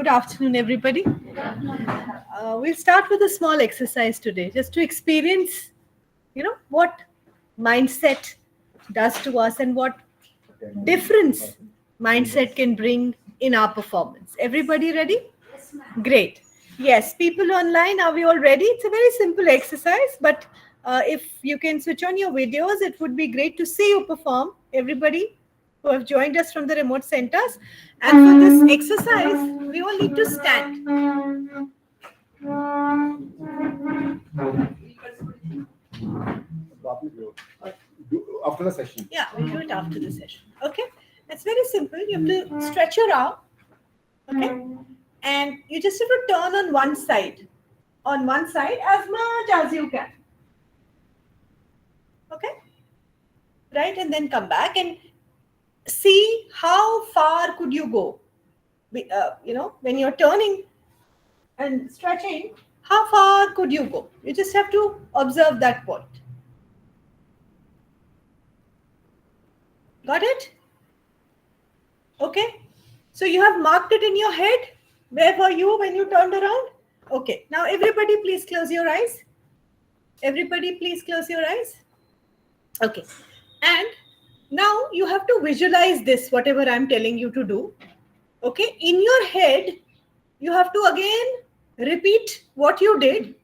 Good afternoon, everybody. We'll start with a small exercise today, just to experience, what mindset does to us and what difference mindset can bring in our performance. Everybody ready? Great. Yes, people online, are we all ready? It's a very simple exercise, but if you can switch on your videos, it would be great to see you perform. Everybody who have joined us from the remote centers. And for this exercise, we all need to stand. After the session. Yeah, we'll do it after the session. Okay? It's very simple. You have to stretch your arm. Okay? And you just have to turn on one side. On one side as much as you can. Okay? Right? And then come back and see how far could you go. When you're turning and stretching, how far could you go? You just have to observe that point. Got it? Okay. So you have marked it in your head. Where were you when you turned around? Okay. Now everybody please close your eyes. Everybody please close your eyes. Okay. And now you have to visualize this, whatever I'm telling you to do. Okay. In your head, you have to again repeat what you did.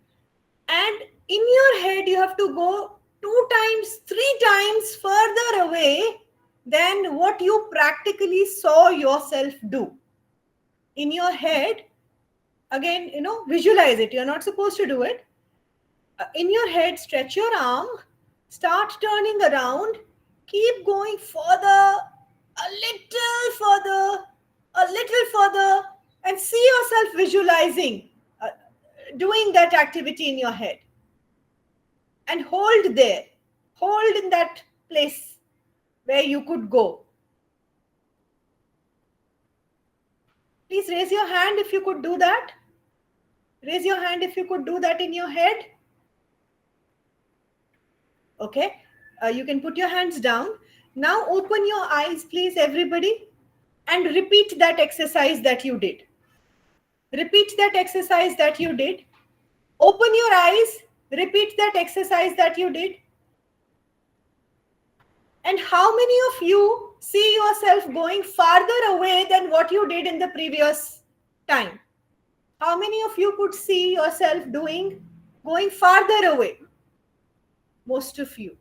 And in your head, you have to go 2 times, 3 times further away than what you practically saw yourself do. In your head, again, visualize it. You're not supposed to do it. In your head, stretch your arm, start turning around, keep going further, a little further, and see yourself visualizing, doing that activity in your head. And hold there, hold in that place where you could go. Please raise your hand if you could do that. Raise your hand if you could do that in your head. Okay. You can put your hands down. Now open your eyes, please, everybody, and repeat that exercise that you did. Repeat that exercise that you did. Open your eyes. Repeat that exercise that you did. And how many of you see yourself going farther away than what you did in the previous time? How many of you could see yourself going farther away? Most of you.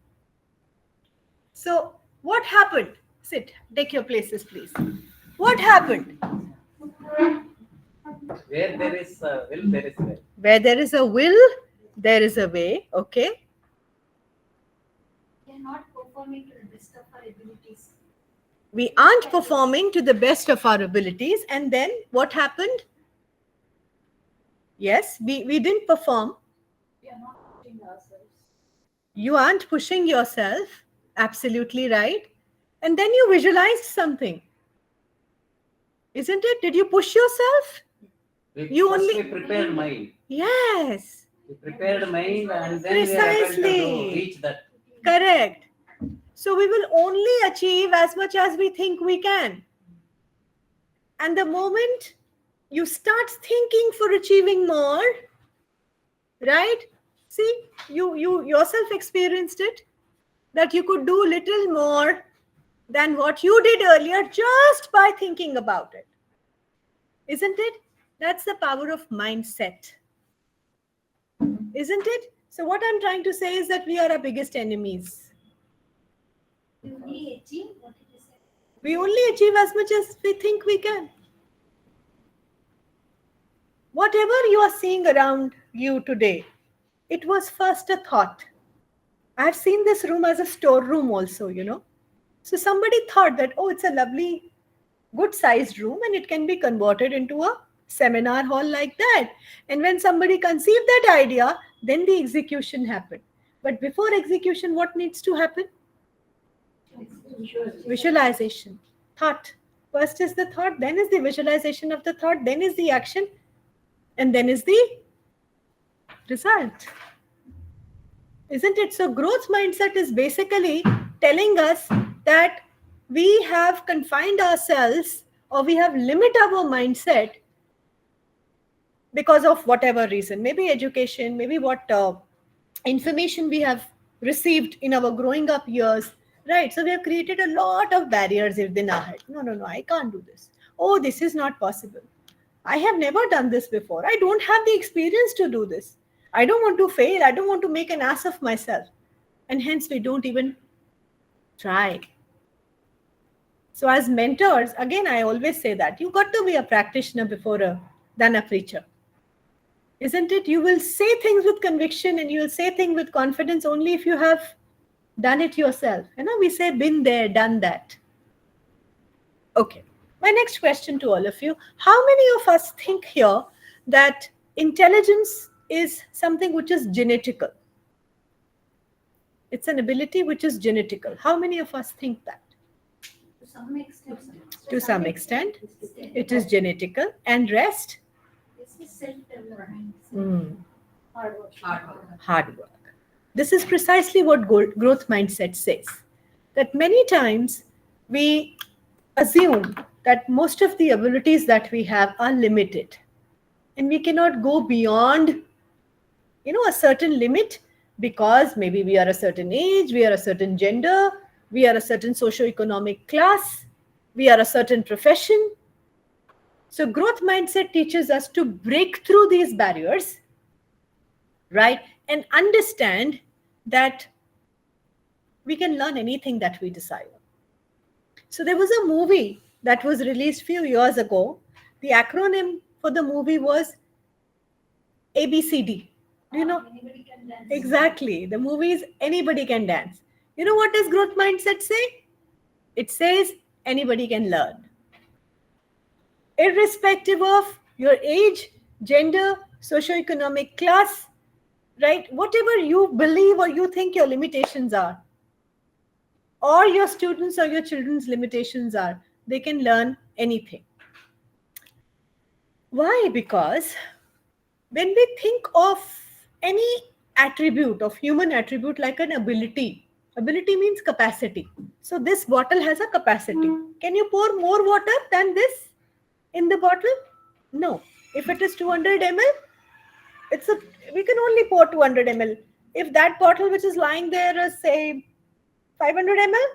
So what happened? Sit, take your places, please. What happened? Where there is a will, there is a way. Where there is a will, there is a way. Okay. We are not performing to the best of our abilities. We aren't performing to the best of our abilities. And then what happened? Yes, we didn't perform. We are not pushing ourselves. You aren't pushing yourself. Absolutely right. And then you visualized something. Isn't it? Did you push yourself? We prepared mind. Yes. We prepared mind and then Precisely. we are able to reach that. Correct. So we will only achieve as much as we think we can. And the moment you start thinking for achieving more, right? See, you yourself experienced it, that you could do little more than what you did earlier just by thinking about it. Isn't it? That's the power of mindset. Isn't it? So what I'm trying to say is that we are our biggest enemies. We only achieve what it is. We only achieve as much as we think we can. Whatever you are seeing around you today, it was first a thought. I've seen this room as a storeroom also, So somebody thought that, oh, it's a lovely, good sized room and it can be converted into a seminar hall like that. And when somebody conceived that idea, then the execution happened. But before execution, what needs to happen? Visualization. Thought. First is the thought, then is the visualization of the thought, then is the action, and then is the result. Isn't it? So growth mindset is basically telling us that we have confined ourselves, or we have limited our mindset because of whatever reason, maybe education, maybe what information we have received in our growing up years, right? So we have created a lot of barriers within our head. No, no, no, I can't do this. Oh, this is not possible. I have never done this before. I don't have the experience to do this. I don't want to fail. I don't want to make an ass of myself. And hence, we don't even try. So, as mentors, again, I always say that you got to be a practitioner than a preacher. Isn't it? You will say things with conviction and you will say things with confidence only if you have done it yourself. We say, been there, done that. Okay. My next question to all of you: how many of us think here that intelligence is something which is genetical? It's an ability which is genetical. How many of us think that? To some extent. To some extent, it is genetical, and rest? This is self-development. Hard work. Hard work. This is precisely what growth mindset says. That many times we assume that most of the abilities that we have are limited, and we cannot go beyond, a certain limit, because maybe we are a certain age, we are a certain gender, we are a certain socio-economic class, we are a certain profession. So growth mindset teaches us to break through these barriers, right? And understand that we can learn anything that we desire. So there was a movie that was released a few years ago. The acronym for the movie was ABCD. Do you know? Anybody can dance. Exactly. The movie is Anybody Can Dance. You know what does growth mindset say? It says anybody can learn. Irrespective of your age, gender, socioeconomic class, right? Whatever you believe or you think your limitations are, or your students or your children's limitations are, they can learn anything. Why? Because when we think of any attribute, of human attribute, like an ability means capacity. So this bottle has a capacity. Can you pour more water than this in the bottle? No. If it is 200 ml, we can only pour 200 ml. If that bottle which is lying there is, say, 500 ml,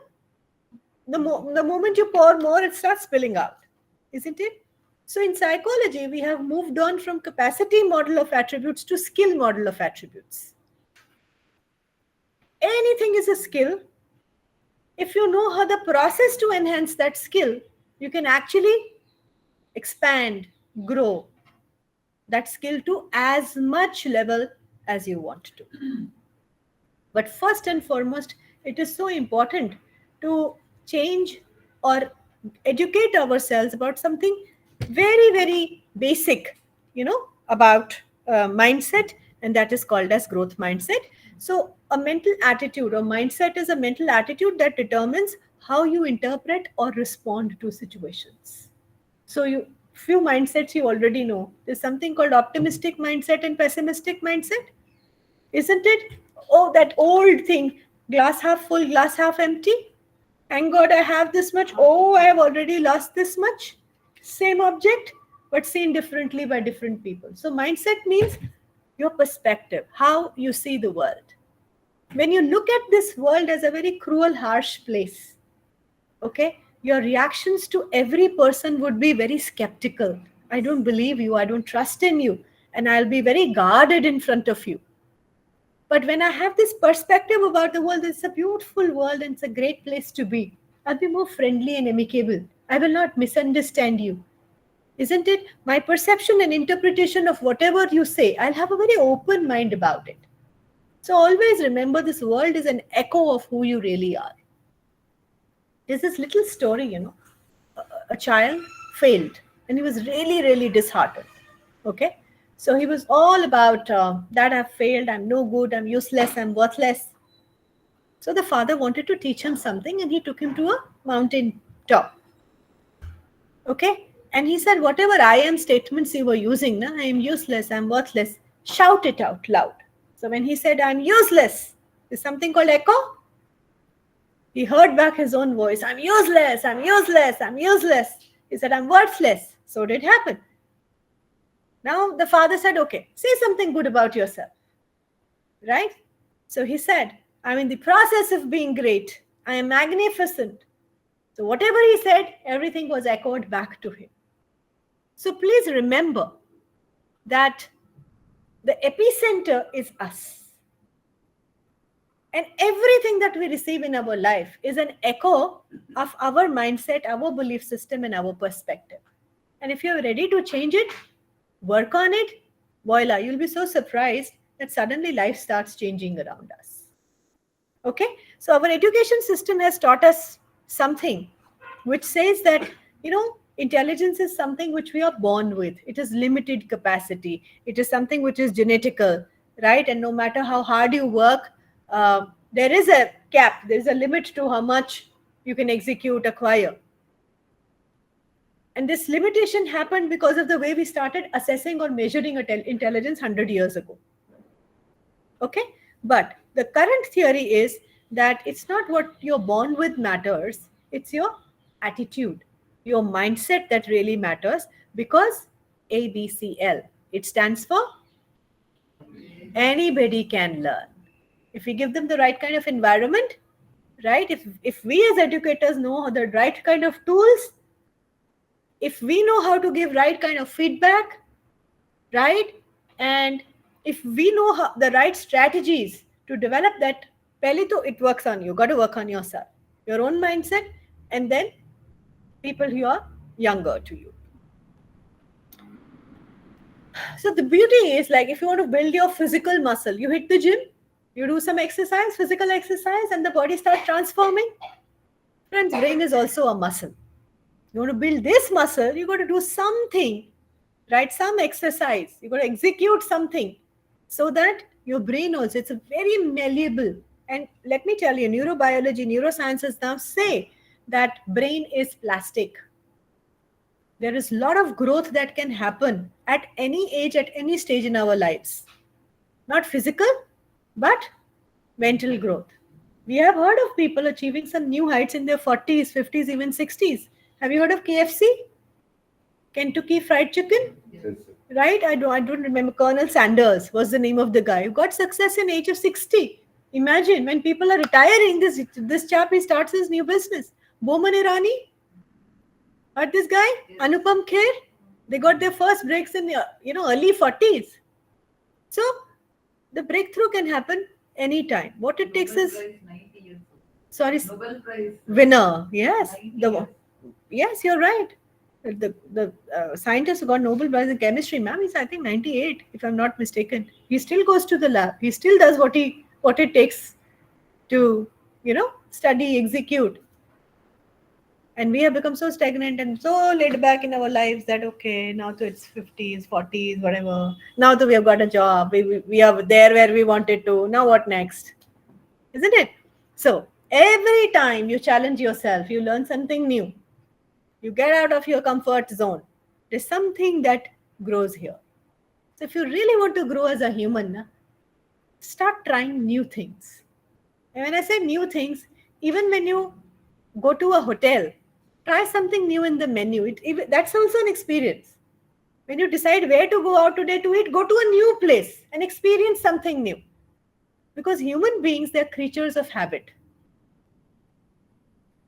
the moment you pour more, it starts spilling out, isn't it? So in psychology, we have moved on from capacity model of attributes to skill model of attributes. Anything is a skill. If you know how the process to enhance that skill, you can actually expand, grow that skill to as much level as you want to. But first and foremost, it is so important to change or educate ourselves about something very, very basic, about mindset, and that is called as growth mindset. So a mental attitude or mindset is a mental attitude that determines how you interpret or respond to situations. So few mindsets you already know. There's something called optimistic mindset and pessimistic mindset, isn't it? Oh, that old thing, glass half full, glass half empty. Thank God I have this much. Oh, I have already lost this much. Same object, but seen differently by different people. So mindset means your perspective, how you see the world. When you look at this world as a very cruel, harsh place, okay, your reactions to every person would be very skeptical. I don't believe you, I don't trust in you, and I'll be very guarded in front of you. But when I have this perspective about the world, it's a beautiful world and it's a great place to be, I'll be more friendly and amicable. I will not misunderstand you. Isn't it? My perception and interpretation of whatever you say, I'll have a very open mind about it. So always remember, this world is an echo of who you really are. There's this little story, a child failed and he was really, really disheartened. Okay. So he was all about that I've failed, I'm no good, I'm useless, I'm worthless. So the father wanted to teach him something and he took him to a mountain top. Okay. And he said, whatever I am statements you were using, I am useless, I'm worthless, shout it out loud. So when he said, I'm useless, there's something called echo. He heard back his own voice, I'm useless, I'm useless, I'm useless. He said, I'm worthless. So did it happen. Now the father said, okay, say something good about yourself. Right? So he said, I'm in the process of being great. I am magnificent. So whatever he said, everything was echoed back to him. So please remember that the epicenter is us. And everything that we receive in our life is an echo of our mindset, our belief system, and our perspective. And if you're ready to change it, work on it, voila, you'll be so surprised that suddenly life starts changing around us. Okay? So our education system has taught us something which says that, intelligence is something which we are born with. It is limited capacity. It is something which is genetical, right? And no matter how hard you work, there is a cap. There is a limit to how much you can execute, acquire. And this limitation happened because of the way we started assessing or measuring intelligence 100 years ago. Okay? But the current theory is that it's not what you're born with matters, it's your attitude, your mindset that really matters, because ABCL, it stands for anybody can learn. If we give them the right kind of environment, right? If we as educators know the right kind of tools, if we know how to give right kind of feedback, right? And if we know the right strategies to develop that, Pelito, it works on you. Got to work on yourself, your own mindset, and then people who are younger to you. So the beauty is, like, if you want to build your physical muscle, you hit the gym, you do some exercise, physical exercise, and the body starts transforming. Friends, brain is also a muscle. You want to build this muscle, you got to do something, right? Some exercise. You got to execute something so that your brain also, it's a very malleable. And let me tell you, neurobiology, neurosciences now say that brain is plastic. There is a lot of growth that can happen at any age, at any stage in our lives. Not physical, but mental growth. We have heard of people achieving some new heights in their 40s, 50s, even 60s. Have you heard of KFC? Kentucky Fried Chicken? Yes, sir. Right? I don't remember. Colonel Sanders was the name of the guy who got success in age of 60. Imagine when people are retiring, this chap, he starts his new business. Boman Irani, heard this guy? Anupam Kher, they got their first breaks in the early 40s. So the breakthrough can happen anytime. What it takes is, sorry, Nobel Prize winner. Yes, 90 years. Yes, you're right. The scientist who got Nobel Prize in chemistry, ma'am, he's, I think, 98, if I'm not mistaken. He still goes to the lab. He still does what it takes to, study, execute. And we have become so stagnant and so laid back in our lives that, okay, now to it's 50s, 40s, whatever. Now that we have got a job, we are there where we wanted to. Now what next? Isn't it? So every time you challenge yourself, you learn something new. You get out of your comfort zone. There's something that grows here. So if you really want to grow as a human, start trying new things. And when I say new things, even when you go to a hotel, try something new in the menu. That's also an experience. When you decide where to go out today to eat, go to a new place and experience something new. Because human beings, they're creatures of habit.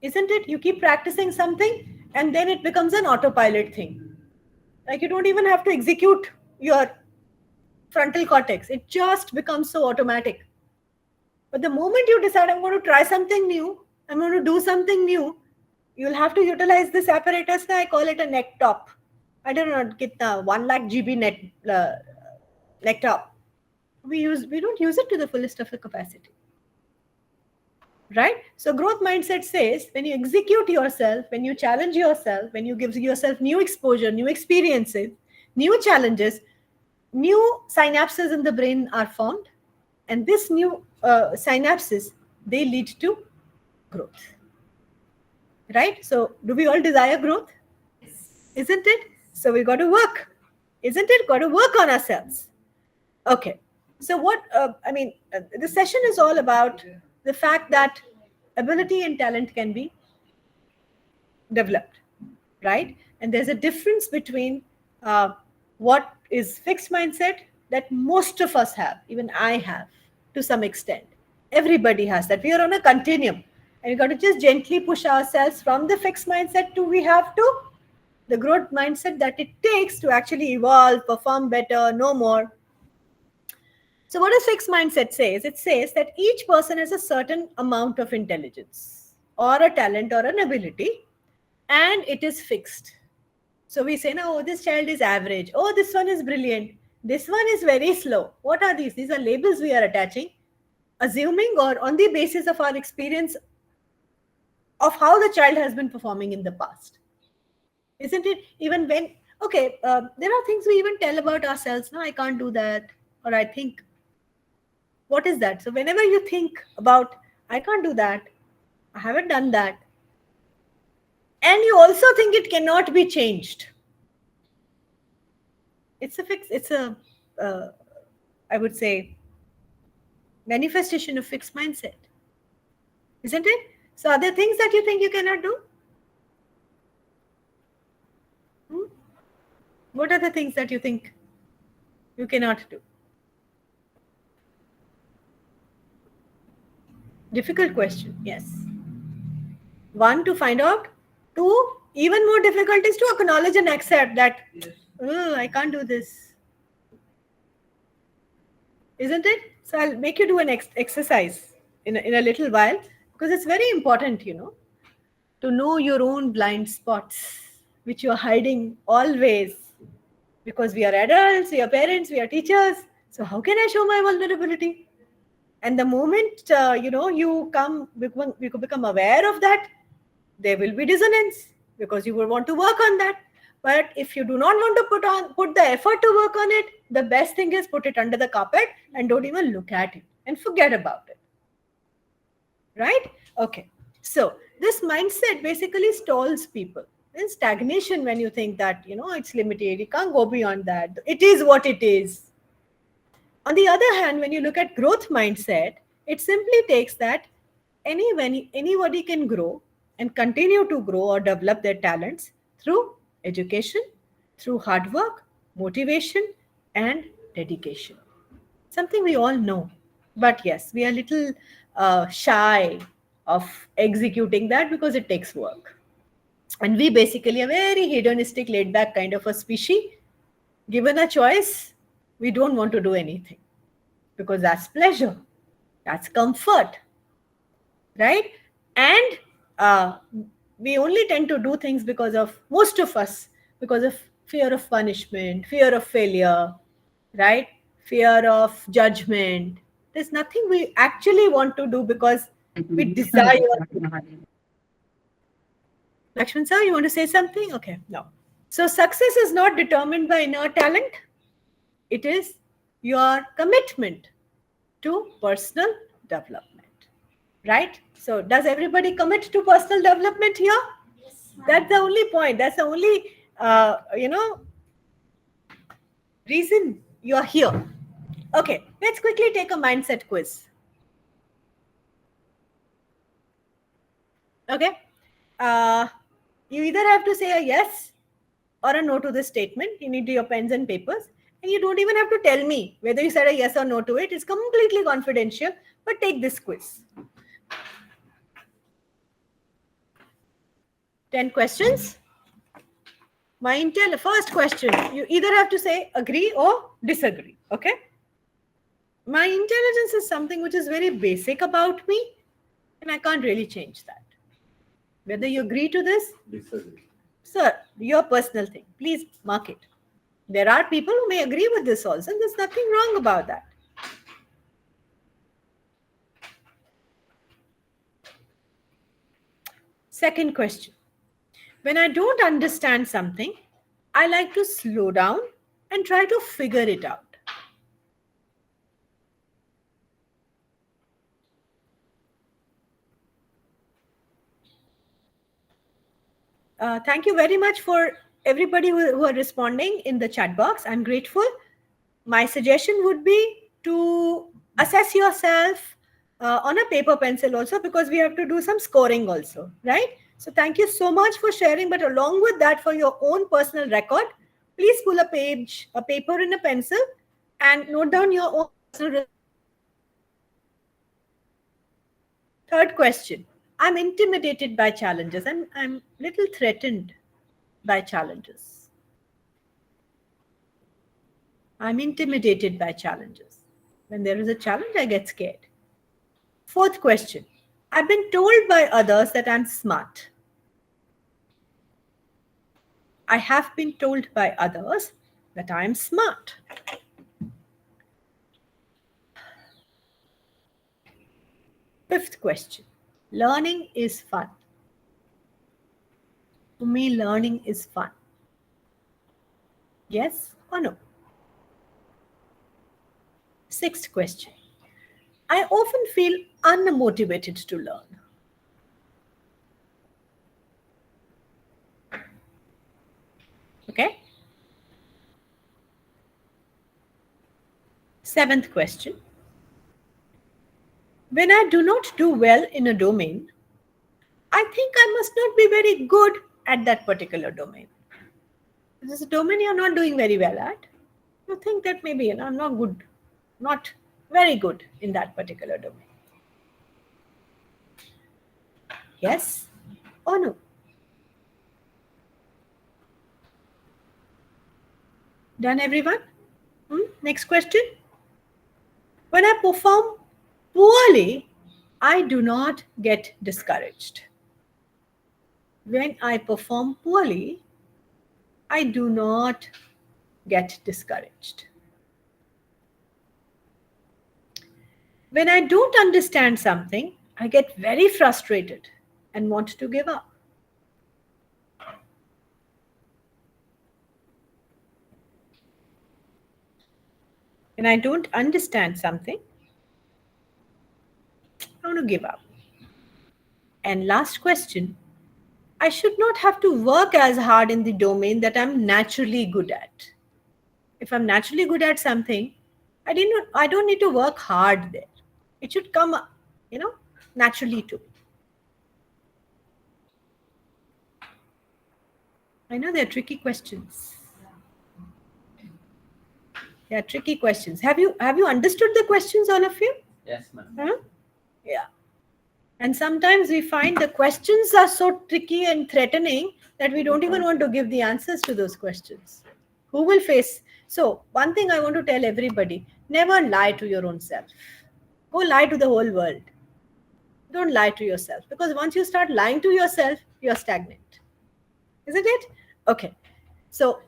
Isn't it? You keep practicing something and then it becomes an autopilot thing. Like, you don't even have to execute your frontal cortex. It just becomes so automatic. But the moment you decide, I'm going to try something new, I'm going to do something new, you'll have to utilize this apparatus. I call it a neck top. I don't know, kitna 1 lakh GB neck top. We don't use it to the fullest of the capacity. Right? So growth mindset says, when you execute yourself, when you challenge yourself, when you give yourself new exposure, new experiences, new challenges, new synapses in the brain are formed. And this new synapses, they lead to growth. Right? So do we all desire growth? Isn't it? So we got to work. Isn't it? Got to work on ourselves. Okay. So the session is all about the fact that ability and talent can be developed, right? And there's a difference between what is fixed mindset that most of us have, even I have to some extent. Everybody has that. We are on a continuum. And we got to just gently push ourselves from the fixed mindset to we have to the growth mindset that it takes to actually evolve, perform better, know more. So, what does fixed mindset says? It says that each person has a certain amount of intelligence or a talent or an ability, and it is fixed. So we say, no, this child is average. Oh, this one is brilliant. This one is very slow. What are these? These are labels we are attaching, assuming or on the basis of our experience of how the child has been performing in the past. Isn't it? Even when, okay, there are things we even tell about ourselves. No, I can't do that. Or I think, what is that? So whenever you think about, I can't do that, I haven't done that, and you also think it cannot be changed, it's a I would say manifestation of fixed mindset, isn't it? So are there things that you think you cannot do? What are the things that you think you cannot do? Difficult question. Yes. One, to find out. Two, even more difficult is to acknowledge and accept that, oh, I can't do this. Isn't it? So I'll make you do an exercise in a little while, because it's very important, to know your own blind spots, which you're hiding always. Because we are adults, we are parents, we are teachers. So how can I show my vulnerability? And the moment, you become aware of that, there will be dissonance because you will want to work on that. But if you do not want to put the effort to work on it, the best thing is put it under the carpet and don't even look at it and forget about it. Right? Okay. So this mindset basically stalls people. There's stagnation when you think that, it's limited. You can't go beyond that. It is what it is. On the other hand, when you look at growth mindset, it simply takes that anybody can grow and continue to grow or develop their talents through education, through hard work, motivation, and dedication. Something we all know. But yes, we are a little shy of executing that because it takes work. And we basically are very hedonistic, laid back kind of a species. Given a choice, we don't want to do anything because that's pleasure, that's comfort, right? And we only tend to do things because of, most of us, because of fear of punishment, fear of failure, right? Fear of judgment. There's nothing we actually want to do because we desire. Lakshman sir, you want to say something? Okay, no. So success is not determined by inner talent. It is your commitment to personal development, right? So does everybody commit to personal development here? Yes, That's the only point. That's the only, reason you're here. Okay, let's quickly take a mindset quiz. Okay. You either have to say a yes or a no to this statement. You need your pens and papers. And you don't even have to tell me whether you said a yes or no to it. It's completely confidential. But take this quiz. 10 questions. First question. You either have to say agree or disagree. Okay. My intelligence is something which is very basic about me. And I can't really change that. Whether you agree to this, Disagree. sir, your personal thing. Please mark it. There are people who may agree with this also, and there's nothing wrong about that. Second question. When I don't understand something, I like to slow down and try to figure it out. Thank you very much for everybody who are responding in the chat box. I'm grateful. My suggestion would be to assess yourself on a paper pencil also, because we have to do some scoring also, right? So thank you so much for sharing. But along with that, for your own personal record, Please pull a page, a paper and a pencil and note down your own personal. Third question. I'm intimidated by challenges and I'm little threatened by challenges. I'm intimidated by challenges. When there is a challenge, I get scared. Fourth question. I've been told by others that I'm smart. I have been told by others that I am smart. Fifth question. Learning is fun. To me, learning is fun. Yes or no? Sixth question. I often feel unmotivated to learn. Okay? Seventh question. When I do not do well in a domain, I think I must not be very good at that particular domain. If there's a domain you're not doing very well at, you think that maybe I'm not good, not very good in that particular domain. Yes or no? Done, everyone? Next question. When I perform poorly, I do not get discouraged. When I perform poorly, I do not get discouraged. When I don't understand something, I get very frustrated and want to give up. When I don't understand something, I want to give up. And last question, I should not have to work as hard in the domain that I'm naturally good at. If I'm naturally good at something, I don't need to work hard there. It should come, naturally to me. I know they're tricky questions. They are tricky questions. Have you understood the questions, all of you? Yes, ma'am. Huh? Yeah. And sometimes we find the questions are so tricky and threatening that we don't even want to give the answers to those questions. Who will face? So, one thing I want to tell everybody, never lie to your own self. Go lie to the whole world. Don't lie to yourself, because once you start lying to yourself, you're stagnant. Isn't it? Okay. So,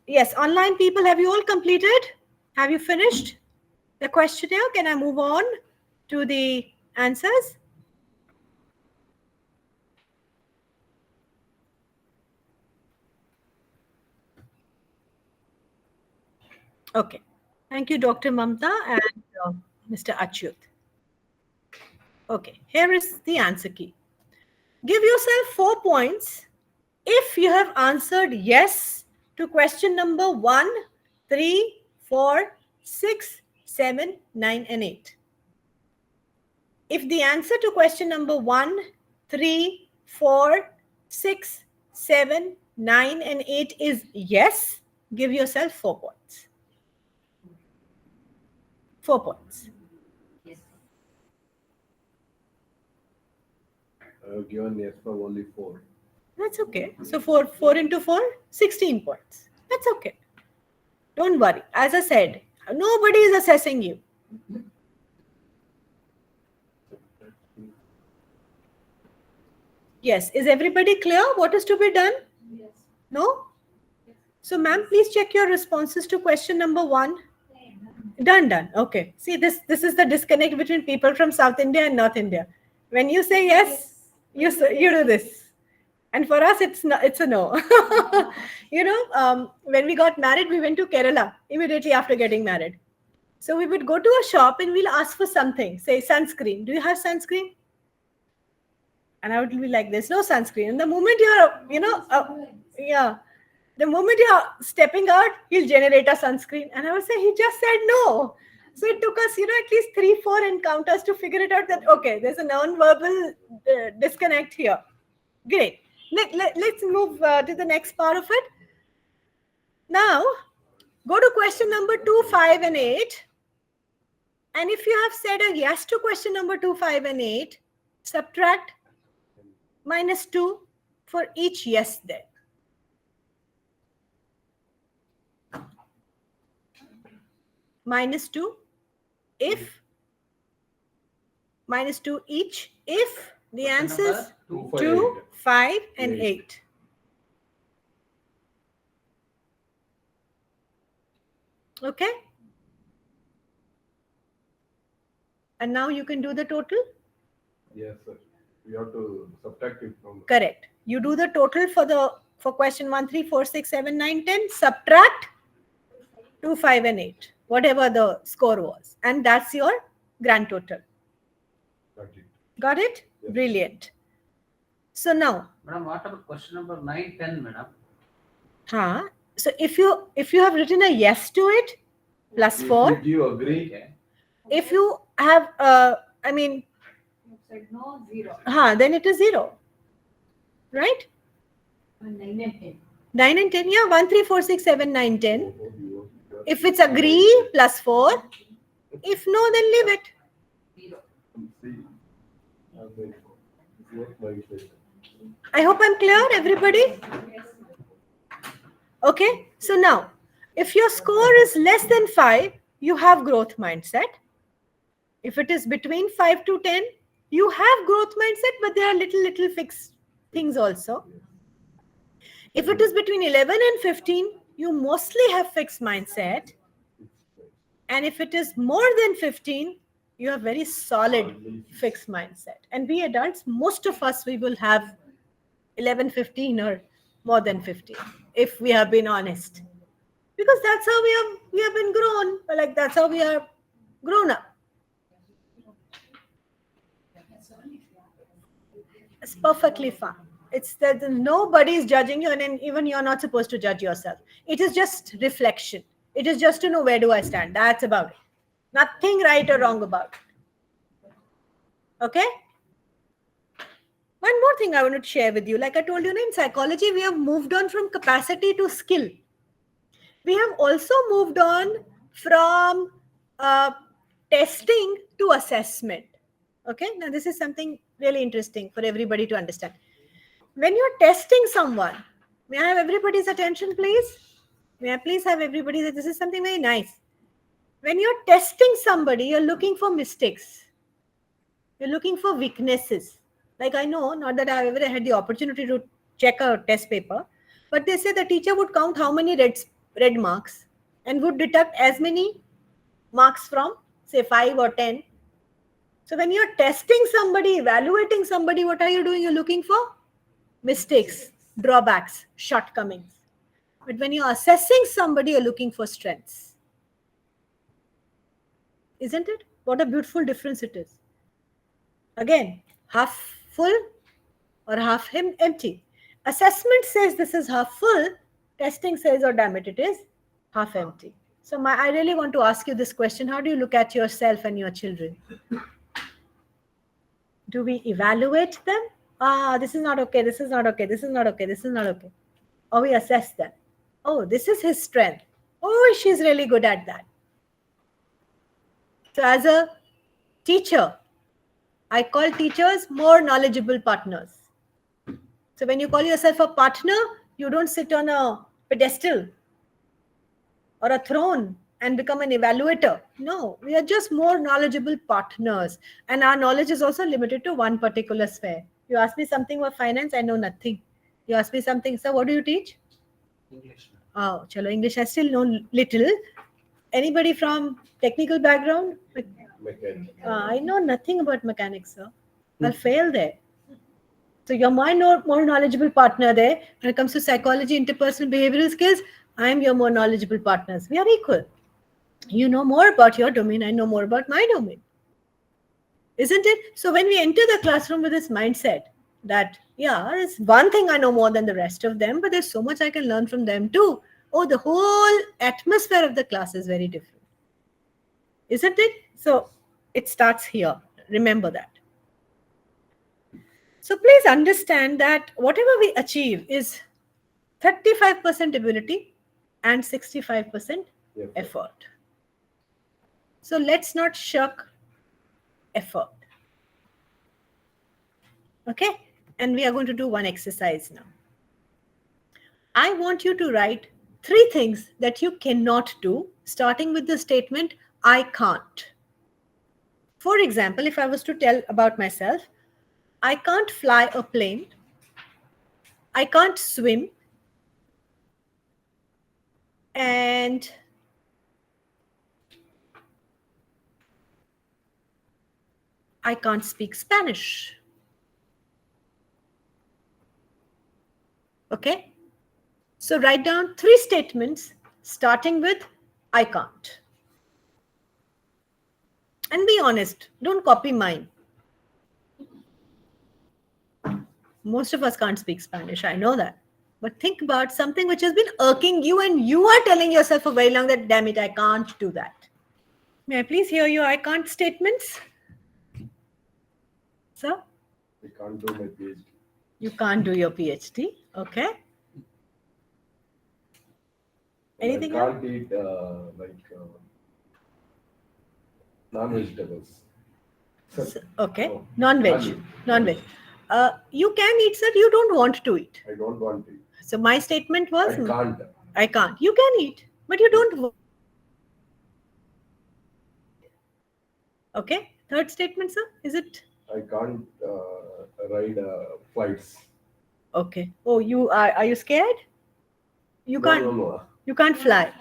yes, online people, have you all completed? Have you finished the questionnaire? Can I move on to the answers? Okay. Thank you, Dr. Mamta and Mr. Achyut. Okay, here is the answer key. Give yourself 4 points if you have answered yes to question number 1, 3, 4, 6, 7, 9, and 8. If the answer to question number 1, 3, 4, 6, 7, 9, and 8 is yes, give yourself 4 points. 4 points. Yes. Given yes for only 4. That's okay. So 4 into 4, 16 points. That's okay. Don't worry. As I said, nobody is assessing you. Yes. Is everybody clear what is to be done? Yes. No? So, ma'am, please check your responses to question number 1. Done. Okay. See, this is the disconnect between people from South India and North India. When you say yes, you do this. And for us, it's a no. When we got married, we went to Kerala immediately after getting married. So we would go to a shop and we'll ask for something, say sunscreen. Do you have sunscreen? And I would be like, there's no sunscreen. And the moment the moment you're stepping out, he'll generate a sunscreen. And I would say, he just said no. So it took us, at least 3-4 encounters to figure it out that, okay, there's a non-verbal disconnect here. Great. Let's move to the next part of it. Now, go to question number 2, 5, and 8. And if you have said a yes to question number 2, 5, and 8, subtract -2 for each yes there. -2 if, -2 each if the Question answers number 2, 5, and 8. Okay? And now you can do the total? Yes, sir. We have to subtract it from. Correct. You do the total for question 1, 3, 4, 6, 7, 9, 10. Subtract 2, 5, and 8. Whatever the score was. And that's your grand total. Got it. Got it? Yes. Brilliant. So now, Madam, what about question number 9, 10, madam? so if you have written a yes to it, +4. If you agree, Okay. If you have, I mean, You said no, 0. then it is 0. Right? 9 and 10. 9 and 10, yeah, 1, 3, 4, 6, 7, 9, 10. you- If it's agree, +4. If no, then leave it. 0. see, what my mistake. I hope I'm clear, everybody. Okay, so now, if your score is less than 5, you have growth mindset. If it is between 5 to 10, you have growth mindset, but there are little fixed things also. If it is between 11 and 15, you mostly have fixed mindset. And if it is more than 15, you have very solid fixed mindset. And we adults, most of us, we will have 11, 15 or more than 15, if we have been honest. Because that's how we have been grown. Like that's how we are grown up. It's perfectly fine. It's that nobody is judging you, and even you're not supposed to judge yourself. It is just reflection. It is just to know where do I stand. That's about it. Nothing right or wrong about it. Okay? One more thing I want to share with you. Like I told you, in psychology, we have moved on from capacity to skill. We have also moved on from testing to assessment. Okay? Now, this is something really interesting for everybody to understand. When you're testing someone, may I have everybody's attention, please? May I please have everybody's? This is something very nice. When you're testing somebody, you're looking for mistakes. You're looking for weaknesses. Like I know, not that I've ever had the opportunity to check a test paper, but they say the teacher would count how many red marks and would deduct as many marks from, say, 5 or 10. So when you're testing somebody, evaluating somebody, what are you doing? You're looking for mistakes, drawbacks, shortcomings. But when you're assessing somebody, you're looking for strengths. Isn't it? What a beautiful difference it is. Again, half full or half empty. Assessment says this is half full. Testing says, oh damn it, it is half empty. So I really want to ask you this question. How do you look at yourself and your children? Do we evaluate them? This is not okay, this is not okay, this is not okay, this is not okay. Or we assess them. Oh, this is his strength. Oh, she's really good at that. So as a teacher, I call teachers more knowledgeable partners. So when you call yourself a partner, you don't sit on a pedestal or a throne and become an evaluator. No, we are just more knowledgeable partners. And our knowledge is also limited to one particular sphere. You ask me something about finance, I know nothing. You ask me something, sir, what do you teach? English. Oh, chalo, English I still know little. Anybody from technical background? Mechanic. I know nothing about mechanics, sir. I'll fail there. So you're my more knowledgeable partner there. When it comes to psychology, interpersonal behavioral skills, I am your more knowledgeable partners. We are equal. You know more about your domain. I know more about my domain. Isn't it? So when we enter the classroom with this mindset that, yeah, it's one thing I know more than the rest of them, but there's so much I can learn from them too. Oh, the whole atmosphere of the class is very different. Isn't it? So it starts here. Remember that. So please understand that whatever we achieve is 35% ability and 65% Yes, sir. effort. So let's not shirk effort. Okay? And we are going to do one exercise now. I want you to write 3 things that you cannot do, starting with the statement, I can't. For example, if I was to tell about myself, I can't fly a plane, I can't swim, and I can't speak Spanish. Okay? So write down 3 statements starting with I can't. And be honest, don't copy mine. Most of us can't speak Spanish, I know that. But think about something which has been irking you and you are telling yourself for very long that, damn it, I can't do that. May I please hear your I can't statements? Sir? I can't do my PhD. You can't do your PhD. Okay. And Anything I else? can't eat non-vegetables. Okay. No, Non-veg. non-veg. Non-veg. You can eat, sir. You don't want to eat. I don't want to eat. So my statement was, I can't. I can't. You can eat, but you don't want. Okay. Third statement, sir. Is it? I can't ride flights. Okay. Oh, you are you scared? You No, can't. no, no. You can't fly.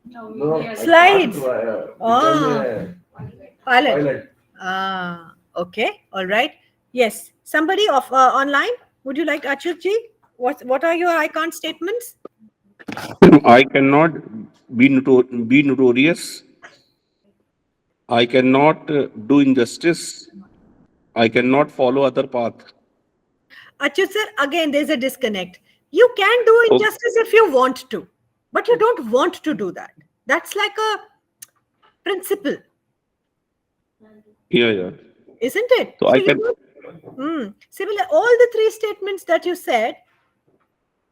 No, I Slides. can't Ah. become a Pilot. pilot. Ah. Okay. All right. Yes. Somebody of online. Would you like Achutji? What are your I can't statements? I cannot be notorious. I cannot do injustice. I cannot follow other path. Achut sir, again, there's a disconnect. You can do Okay. injustice if you want to, but you don't want to do that. That's like a principle, Yeah. isn't it? So I can. Similar, all the 3 statements that you said,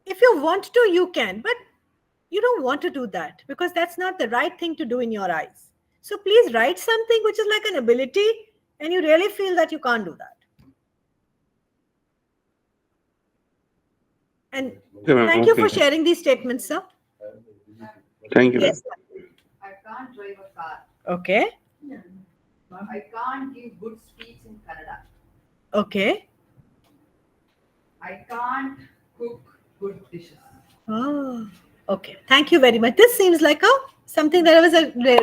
if you want to, you can, but you don't want to do that because that's not the right thing to do in your eyes. So please write something which is like an ability and you really feel that you can't do that. And Okay, ma'am. thank you for Okay. sharing these statements, sir. Thank you. Yes. I can't drive a car. Okay. I can't give good speech in Kannada. Okay. I can't cook good dishes. Oh, okay. Thank you very much. This seems like something that I was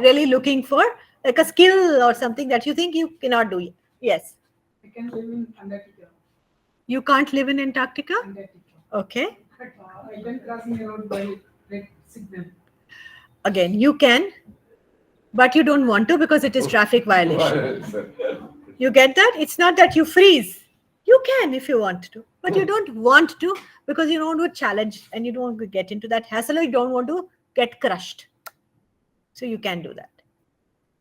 really looking for, like a skill or something that you think you cannot do. Yes. I can live in Antarctica. You can't live in Antarctica? Antarctica. Okay. I can crossing a road by red signal. Again, you can, but you don't want to because it is traffic violation. You get that? It's not that you freeze. You can if you want to, but you don't want to because you don't want to challenge and you don't want to get into that hassle or you don't want to get crushed. So you can do that.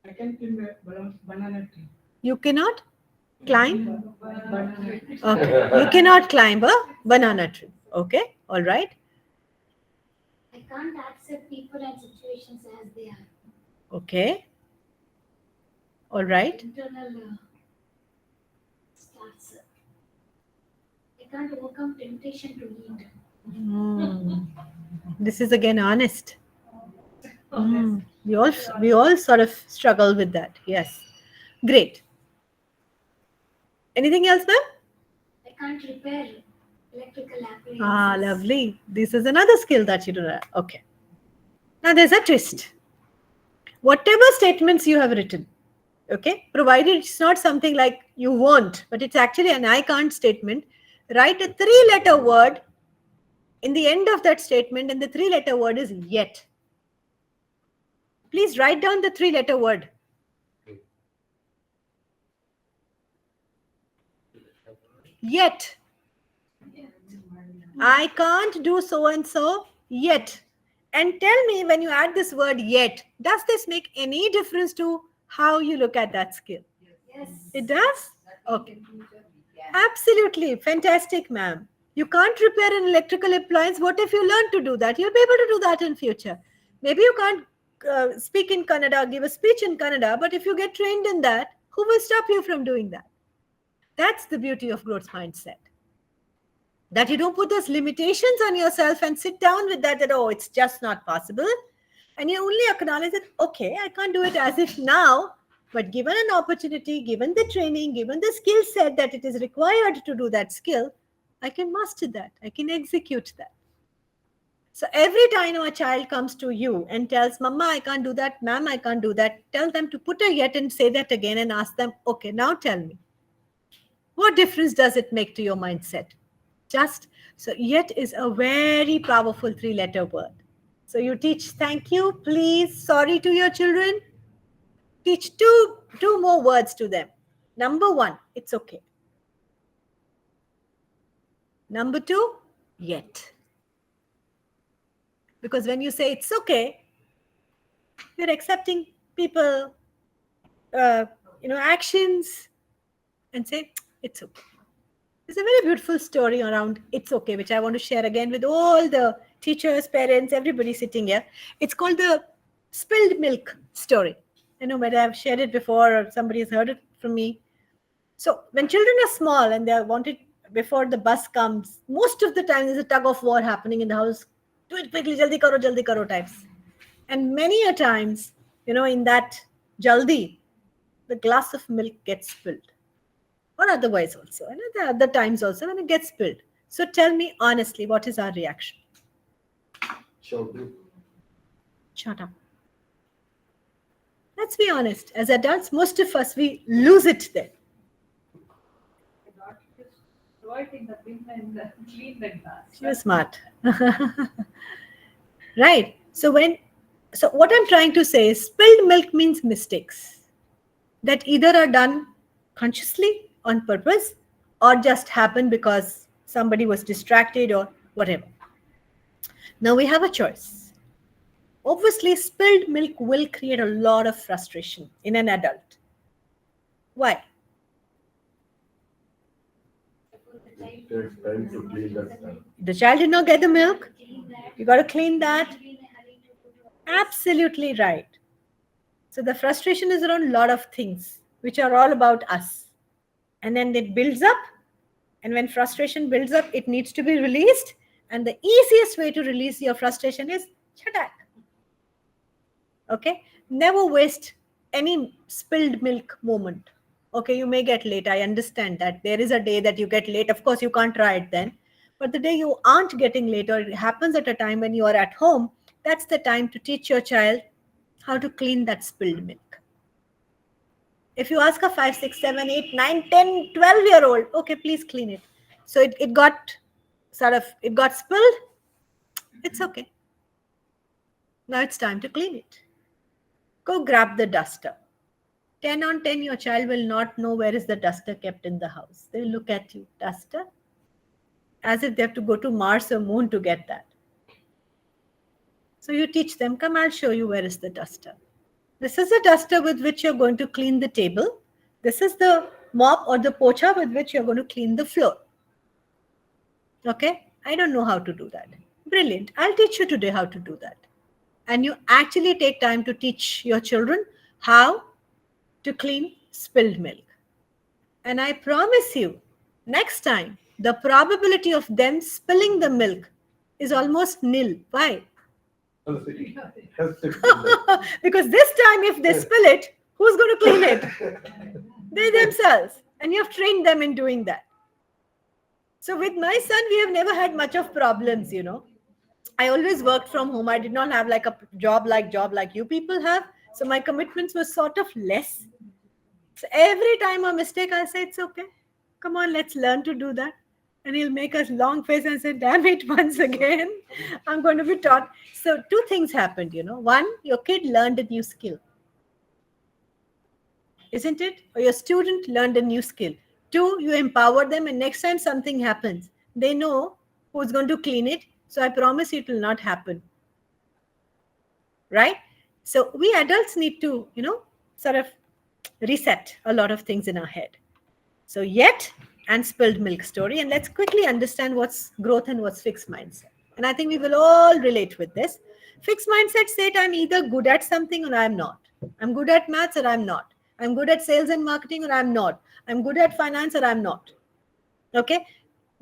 I can climb a banana tree. You cannot climb? Banana tree. Okay. You cannot climb a banana tree. Okay. All right. I can't accept people and situations as they are. Okay. All right. Internal starts. I can't overcome temptation to eat. This is again honest. We all sort of struggle with that. Yes. Great. Anything else, ma'am? I can't repair electrical appliances. Ah, lovely. This is another skill that you do. Okay. Now there's a twist. Whatever statements you have written, okay, provided it's not something like you want, but it's actually an I can't statement, write a 3-letter word in the end of that statement, and the 3-letter word is yet. Please write down the 3-letter word. Yet. I can't do so and so yet. And tell me, when you add this word yet, does this make any difference to how you look at that skill? Yes. It does? Okay. In future, we can. Absolutely. Fantastic, ma'am. You can't repair an electrical appliance. What if you learn to do that? You'll be able to do that in future. Maybe you can't speak in Kannada, give a speech in Kannada, but if you get trained in that, who will stop you from doing that? That's the beauty of growth mindset. That you don't put those limitations on yourself and sit down with that, oh, it's just not possible. And you only acknowledge that, okay, I can't do it as if now, but given an opportunity, given the training, given the skill set that it is required to do that skill, I can master that. I can execute that. So every time a child comes to you and tells, Mama, I can't do that, Ma'am, I can't do that, tell them to put a yet and say that again and ask them, okay, now tell me, what difference does it make to your mindset? So yet is a very powerful 3-letter word. So you teach thank you, please, sorry to your children. Teach two more words to them. Number 1, it's okay. Number 2, yet. Because when you say it's okay, you're accepting people, actions, and say it's okay. There's a very beautiful story around it's okay, which I want to share again with all the teachers, parents, everybody sitting here. It's called the spilled milk story. I know whether I've shared it before or somebody has heard it from me. So when children are small and they're wanted before the bus comes, most of the time there's a tug of war happening in the house. Do it quickly, jaldi karo types. And many a times, in that jaldi, the glass of milk gets spilled. Or otherwise also. And at the other times also when it gets spilled. So tell me honestly, what is our reaction? Shut up. Let's be honest. As adults, most of us, we lose it there. Throw it in the bin and clean the glass. You're smart. Right. So what I'm trying to say is spilled milk means mistakes that either are done consciously on purpose or just happen because somebody was distracted or whatever. Now we have a choice. Obviously, spilled milk will create a lot of frustration in an adult. Why? It takes time to clean that. The child did not get the milk. You got to clean that. Absolutely right. So the frustration is around a lot of things, which are all about us. And then it builds up. And when frustration builds up, it needs to be released. And the easiest way to release your frustration is chatak. Okay? Never waste any spilled milk moment. Okay, you may get late. I understand that. There is a day that you get late. Of course, you can't try it then. But the day you aren't getting late or it happens at a time when you are at home, that's the time to teach your child how to clean that spilled milk. If you ask a 5, 6, 7, 8, 9, 10, 12-year-old, okay, please clean it. So it got spilled. It's okay. Now it's time to clean it. Go grab the duster. 10 on 10, your child will not know where is the duster kept in the house. They will look at you, duster, as if they have to go to Mars or Moon to get that. So you teach them, come, I'll show you where is the duster. This is the duster with which you're going to clean the table. This is the mop or the pocha with which you're going to clean the floor. Okay? I don't know how to do that. Brilliant. I'll teach you today how to do that. And you actually take time to teach your children how to clean spilled milk. And I promise you, next time, the probability of them spilling the milk is almost nil. Why? Because this time, if they spill it, who's going to clean it? They themselves. And you have trained them in doing that. So with my son, we have never had much of problems, I always worked from home. I did not have like a job like you people have. So my commitments were sort of less. So every time a mistake, I'll say, it's okay. Come on, let's learn to do that. And he'll make us long face and say, damn it, once again, I'm going to be taught. So 2 things happened, One, your kid learned a new skill. Isn't it? Or your student learned a new skill. 2, you empower them and next time something happens, they know who's going to clean it. So I promise you it will not happen. Right? So we adults need to, sort of reset a lot of things in our head. So yet and spilled milk story, and let's quickly understand what's growth and what's fixed mindset. And I think we will all relate with this. Fixed mindset said I'm either good at something or I'm not. I'm good at maths or I'm not. I'm good at sales and marketing or I'm not. I'm good at finance or I'm not. Okay.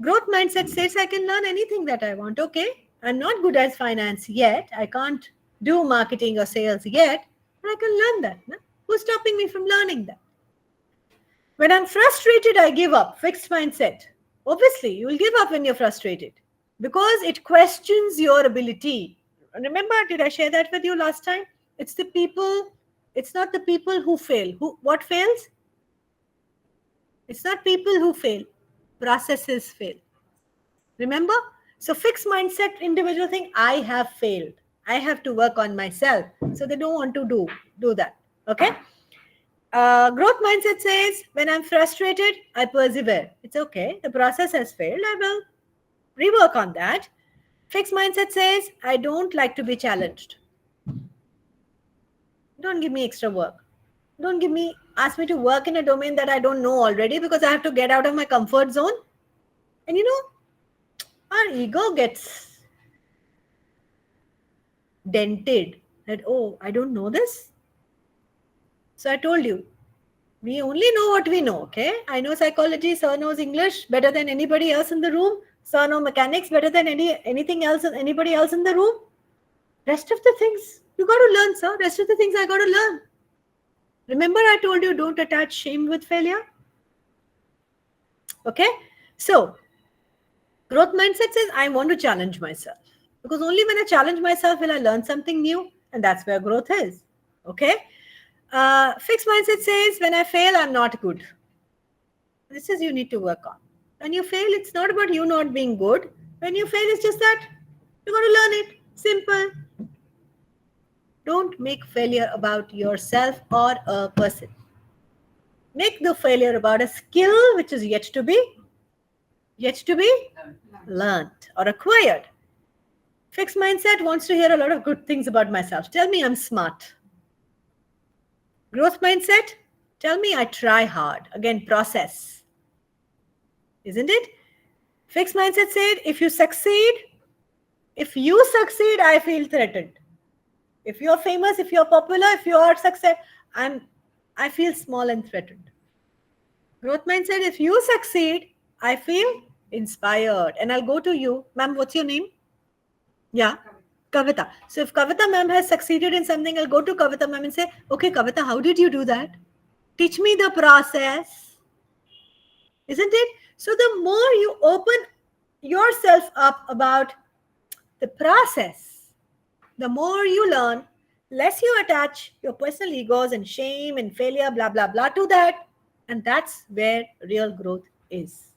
Growth mindset says I can learn anything that I want. Okay. I'm not good at finance yet. I can't do marketing or sales yet, but I can learn that. No? Who's stopping me from learning that? When I'm frustrated, I give up. Fixed mindset. Obviously, you will give up when you're frustrated because it questions your ability. Remember, did I share that with you last time? It's the people, it's not the people who fail. What fails? It's not people who fail. Processes fail. Remember? So fixed mindset individual think, I have failed. I have to work on myself. So they don't want to do that. Okay? Growth mindset says, when I'm frustrated, I persevere. It's okay. The process has failed. I will rework on that. Fixed mindset says, I don't like to be challenged. Don't give me extra work. Don't ask me to work in a domain that I don't know already because I have to get out of my comfort zone. And you know, our ego gets dented that, oh, I don't know this. So I told you, we only know what we know, okay? I know psychology, sir knows English better than anybody else in the room. Sir knows mechanics better than anybody else in the room. Rest of the things you got to learn, sir. Rest of the things I got to learn. Remember I told you don't attach shame with failure? Okay? So, growth mindset says I want to challenge myself. Because only when I challenge myself will I learn something new. And that's where growth is. Okay? Fixed mindset says when I fail, I'm not good. This is you need to work on. When you fail, it's not about you not being good. When you fail, it's just that you got to learn it. Simple. Don't make failure about yourself or a person. Make the failure about a skill which is yet to be learned or acquired. Fixed mindset wants to hear a lot of good things about myself. Tell me I'm smart. Growth mindset, tell me I try hard. Again, process. Isn't it? Fixed mindset said, if you succeed, I feel threatened. If you're famous, if you're popular, if you are success, I feel small and threatened. Growth mindset, if you succeed, I feel inspired. And I'll go to you. Ma'am, what's your name? Yeah. Kavita. So if Kavita ma'am has succeeded in something, I'll go to Kavita ma'am and say, okay, Kavita, how did you do that? Teach me the process. Isn't it? So the more you open yourself up about the process, the more you learn, less you attach your personal egos and shame and failure, blah, blah, blah to that. And that's where real growth is.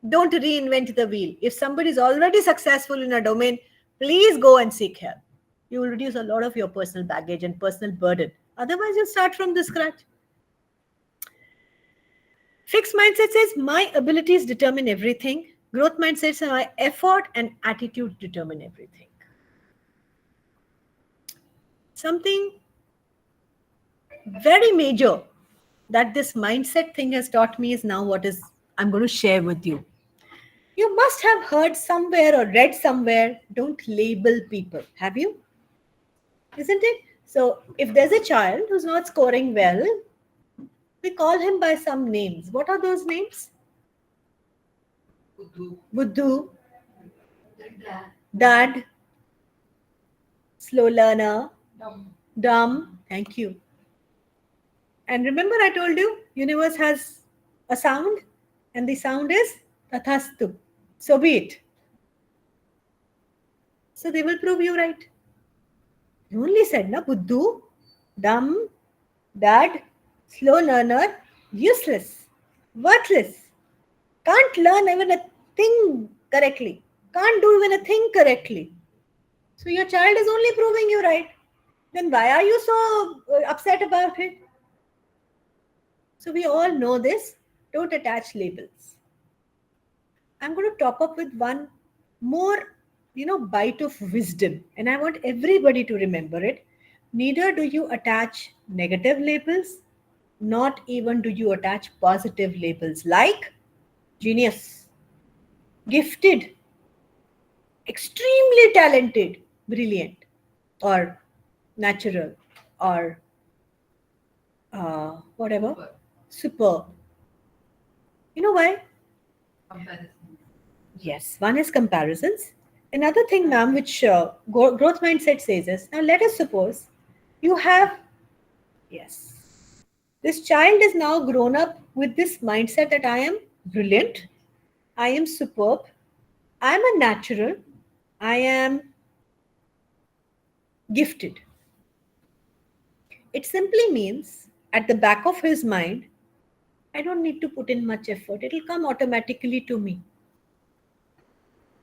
Don't reinvent the wheel. If somebody is already successful in a domain, please go and seek help. You will reduce a lot of your personal baggage and personal burden. Otherwise, you'll start from the scratch. Fixed mindset says, my abilities determine everything. Growth mindset says, my effort and attitude determine everything. Something very major that this mindset thing has taught me is now what is I'm going to share with you. You must have heard somewhere or read somewhere, don't label people. Have you? Isn't it? So if there's a child who's not scoring well, we call him by some names. What are those names? Buddhu, Dad, slow learner, dumb. Thank you. And remember I told you, universe has a sound and the sound is Tathastu. So be it. So they will prove you right. You only said, na, Buddhu, dumb, dad, slow learner, useless, worthless, can't learn even a thing correctly, can't do even a thing correctly. So your child is only proving you right. Then why are you so upset about it? So we all know this. Don't attach labels. I'm going to top up with one more, bite of wisdom. And I want everybody to remember it. Neither do you attach negative labels, not even do you attach positive labels like genius, gifted, extremely talented, brilliant, or natural, or whatever, superb. You know why? Comparison. Yes, one is comparisons. Another thing, ma'am, which growth mindset says is, now let us suppose you have, yes, this child is now grown up with this mindset that I am brilliant, I am superb, I am a natural, I am gifted. It simply means at the back of his mind, I don't need to put in much effort. It will come automatically to me.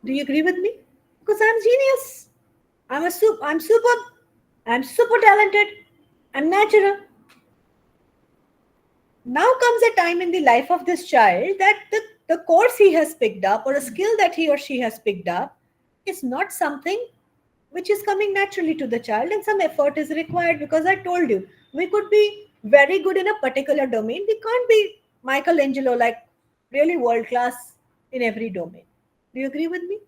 Do you agree with me? Because I'm genius. I'm superb. I'm super talented. I'm natural. Now comes a time in the life of this child that the course he has picked up or a skill that he or she has picked up is not something which is coming naturally to the child, and some effort is required, because I told you we could be very good in a particular domain. We can't be Michelangelo, like really world class in every domain. Do you agree with me?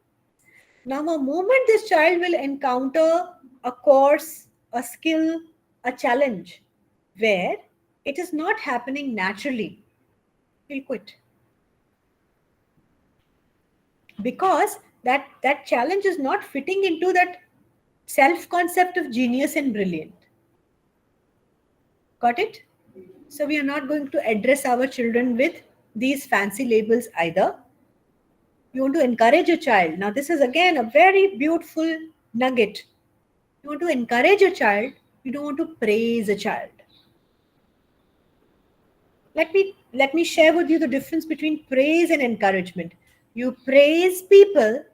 Now, a moment this child will encounter a course, a skill, a challenge where it is not happening naturally, he'll quit. Because that challenge is not fitting into that self concept of genius and brilliant. Got it? So, we are not going to address our children with these fancy labels either. You want to encourage a child. Now, this is again a very beautiful nugget. You want to encourage a child, you don't want to praise a child. Let me share with you the difference between praise and encouragement. You praise people,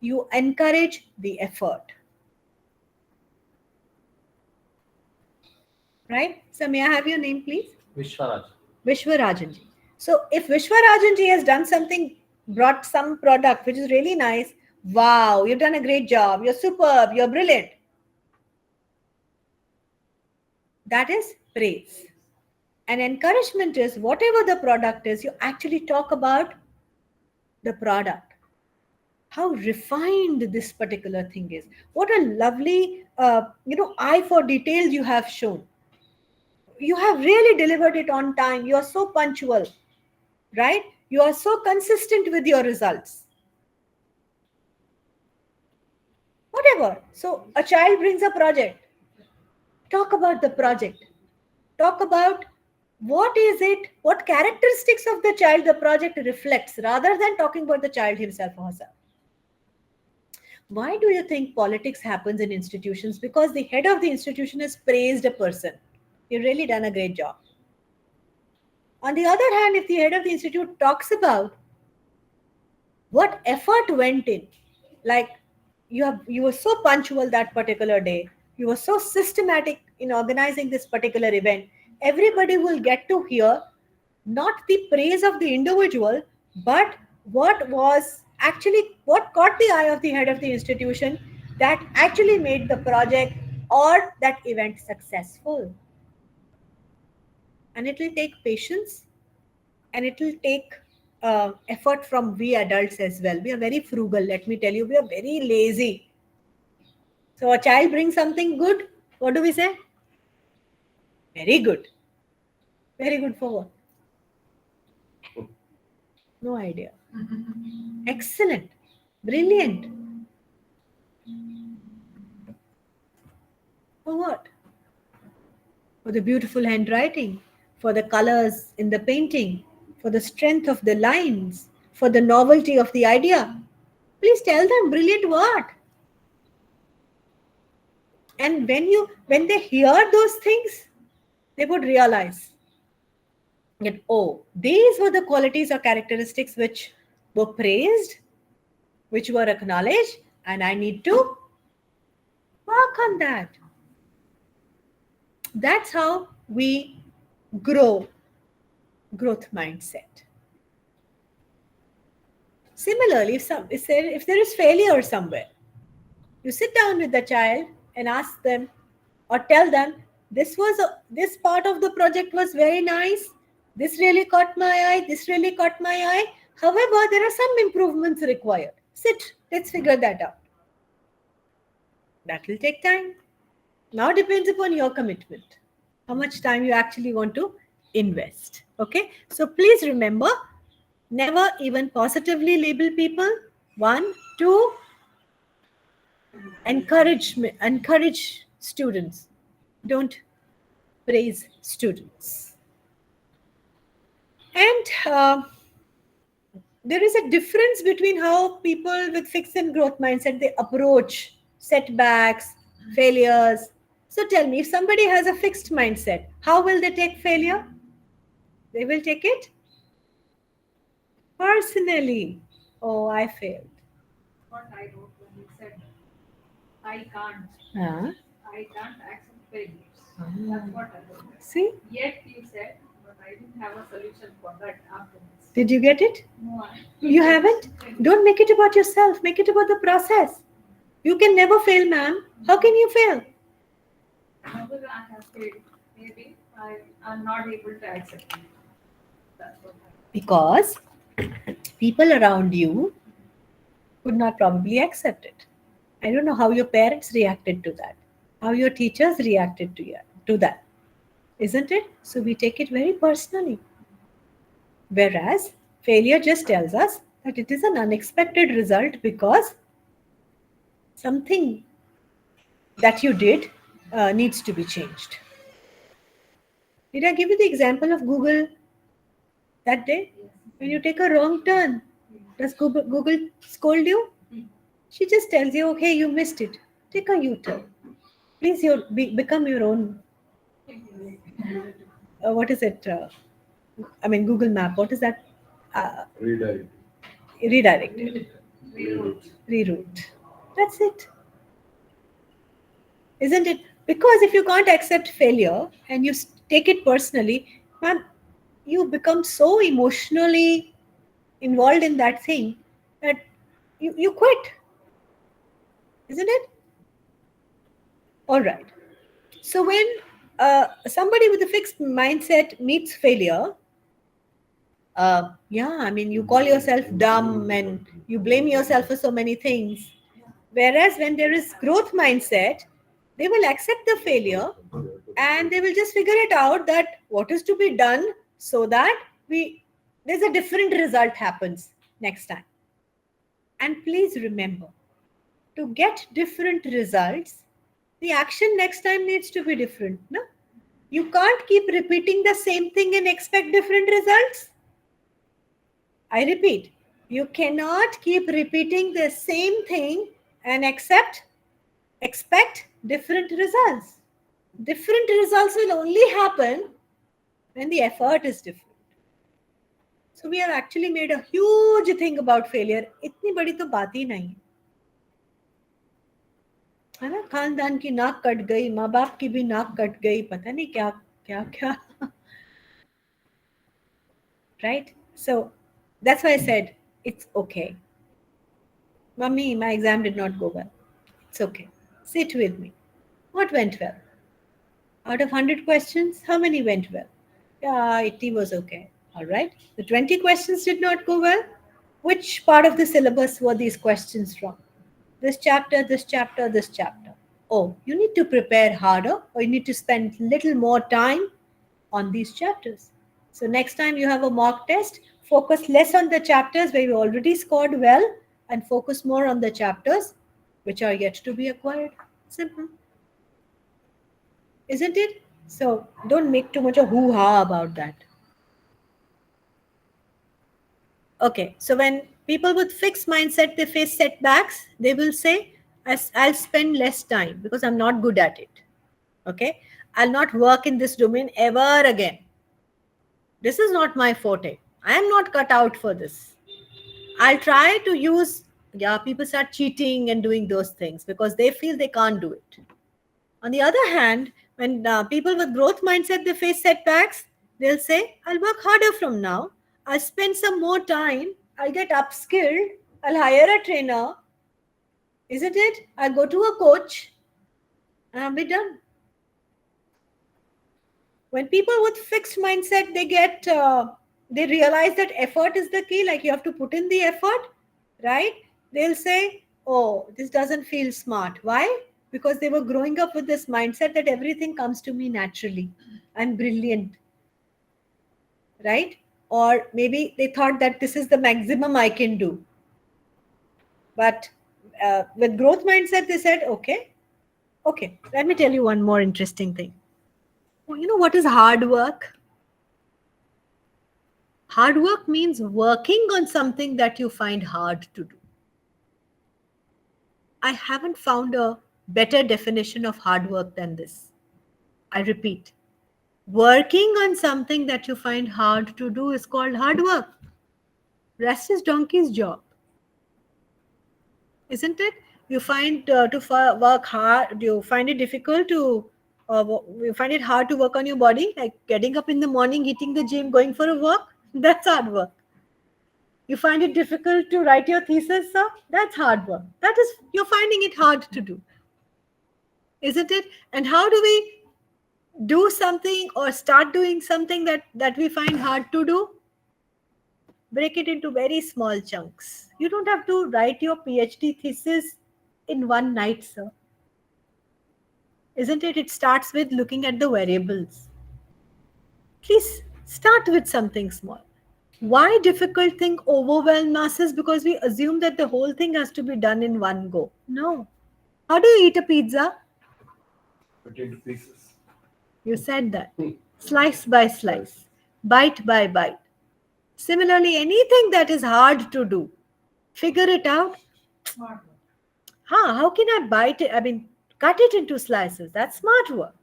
you encourage the effort. Right? So may I have your name, please? Vishwaraj. Vishwarajanji. So if Vishwarajanji has done something, brought some product which is really nice, wow, you've done a great job, you're superb, you're brilliant. That is praise. And encouragement is whatever the product is, you actually talk about the product. How refined this particular thing is. What a lovely, eye for details you have shown. You have really delivered it on time. You are so punctual, right? You are so consistent with your results. Whatever. So a child brings a project. Talk about the project. Talk about what is it, what characteristics of the child the project reflects, rather than talking about the child himself or herself. Why do you think politics happens in institutions? Because the head of the institution has praised a person. You've really done a great job. On the other hand, if the head of the institute talks about what effort went in, like you were so punctual that particular day, you were so systematic in organizing this particular event, everybody will get to hear not the praise of the individual, but what caught the eye of the head of the institution that actually made the project or that event successful. And it will take patience, and it will take effort from we adults as well. We are very frugal, let me tell you. We are very lazy. So a child brings something good, what do we say? Very good. Very good for what? No idea. Excellent. Brilliant. For what? For the beautiful handwriting, for the colors in the painting, for the strength of the lines, for the novelty of the idea. Please tell them brilliant what? And when they hear those things, they would realize that, oh, these were the qualities or characteristics which were praised, which were acknowledged, and I need to work on that. That's how we grow growth mindset. Similarly, if there is failure somewhere, you sit down with the child and ask them or tell them, this part of the project was very nice. This really caught my eye. This really caught my eye. However, there are some improvements required. Sit, let's figure that out. That will take time. Now depends upon your commitment. How much time you actually want to invest. Okay. So please remember, never even positively label people. 1, 2, encourage students. Don't praise students. And there is a difference between how people with fixed and growth mindset they approach setbacks, failures. So tell me, if somebody has a fixed mindset, how will they take failure? They will take it personally. Oh, I failed. What I wrote when you said, I can't. Huh? I can't accept failures. Ah. That's what I wrote. See, Yet you said, but I didn't have a solution for that afterwards. did you get it? No, I You haven't? Don't make it about yourself. Make it about the process. You can never fail, ma'am. How can you fail? Whenever I have failed, maybe I'm not able to accept it. That's what I Because people around you would not probably accept it. I don't know how your parents reacted to that, how your teachers reacted to that, isn't it? So we take it very personally. Whereas failure just tells us that it is an unexpected result because something that you did needs to be changed. Did I give you the example of Google that day? When you take a wrong turn, does Google scold you? She just tells you, okay, you missed it. Take a U-turn. Please become your own. What is it? Google Map. What is that? Redirect. Redirected. Reroute. Reroute. That's it. Isn't it? Because if you can't accept failure and you take it personally, ma'am, you become so emotionally involved in that thing that you quit. Isn't it? All right. So when somebody with a fixed mindset meets failure, you call yourself dumb and you blame yourself for so many things. Whereas when there is growth mindset, they will accept the failure and they will just figure it out that what is to be done so that there's a different result happens next time. And please remember, to get different results, the action next time needs to be different. No? You can't keep repeating the same thing and expect different results. I repeat, you cannot keep repeating the same thing and expect different results. Different results will only happen when the effort is different. So we have actually made a huge thing about failure. इतनी बड़ी तो बात ही नहीं है ना. खानदान की नाक कट गई, माँ बाप की भी नाक कट गई, पता नहीं क्या क्या क्या. Right? So that's why I said it's okay. Mummy, my exam did not go well. It's okay. Sit with me. What went well? Out of 100 questions, how many went well? Yeah, 80 was okay. All right. The 20 questions did not go well. Which part of the syllabus were these questions from? This chapter, this chapter, this chapter. Oh, you need to prepare harder or you need to spend little more time on these chapters. So next time you have a mock test, focus less on the chapters where you already scored well and focus more on the chapters which are yet to be acquired. Simple. Isn't it? So don't make too much of hoo-ha about that. Okay, so when people with fixed mindset, they face setbacks, they will say, I'll spend less time because I'm not good at it. Okay, I'll not work in this domain ever again. This is not my forte. I am not cut out for this. I'll try to use, people start cheating and doing those things because they feel they can't do it. On the other hand, when people with growth mindset, they face setbacks, they'll say, I'll work harder from now. I'll spend some more time. I'll get upskilled. I'll hire a trainer. Isn't it? I'll go to a coach and I'll be done. When people with fixed mindset, they get they realize that effort is the key, like you have to put in the effort, right? They'll say, oh, this doesn't feel smart. Why? Because they were growing up with this mindset that everything comes to me naturally. I'm brilliant, right? Or maybe they thought that this is the maximum I can do. But with growth mindset, they said, okay, let me tell you one more interesting thing. Well, you know what is hard work? Hard work means working on something that you find hard to do. I haven't found a better definition of hard work than this. I repeat, working on something that you find hard to do is called hard work. Rest is donkey's job, isn't it? You find work hard, you find it difficult to, you find it hard to work on your body, like getting up in the morning, hitting the gym, going for a walk. That's hard work. You find it difficult to write your thesis, sir? That's hard work. That is, you're finding it hard to do, isn't it? And how do we do something or start doing something that we find hard to do? Break it into very small chunks. You don't have to write your PhD thesis in one night, sir. Isn't it? It starts with looking at the variables. Please start with something small. Why difficult thing overwhelm masses? Because we assume that the whole thing has to be done in one go. No. How do you eat a pizza? Put into pieces. You said that. Slice by slice, bite by bite. Similarly, anything that is hard to do, figure it out. Smart work. How can I bite it? I mean, cut it into slices. That's smart work,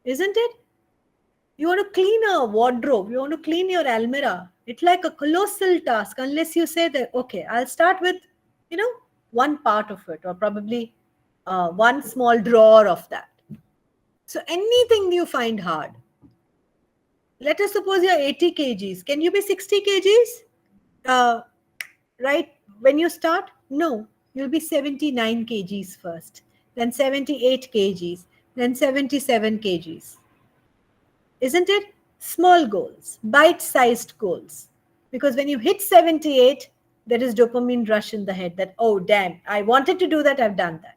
isn't it? You want to clean a wardrobe, you want to clean your almirah. It's like a colossal task unless you say that, okay, I'll start with, one part of it, or probably one small drawer of that. So anything you find hard. Let us suppose you're 80 kgs. Can you be 60 kgs? Right when you start? No, you'll be 79 kgs first, then 78 kgs, then 77 kgs. Isn't it? Small goals, bite-sized goals. Because when you hit 78, there is dopamine rush in the head that, oh, damn, I wanted to do that, I've done that.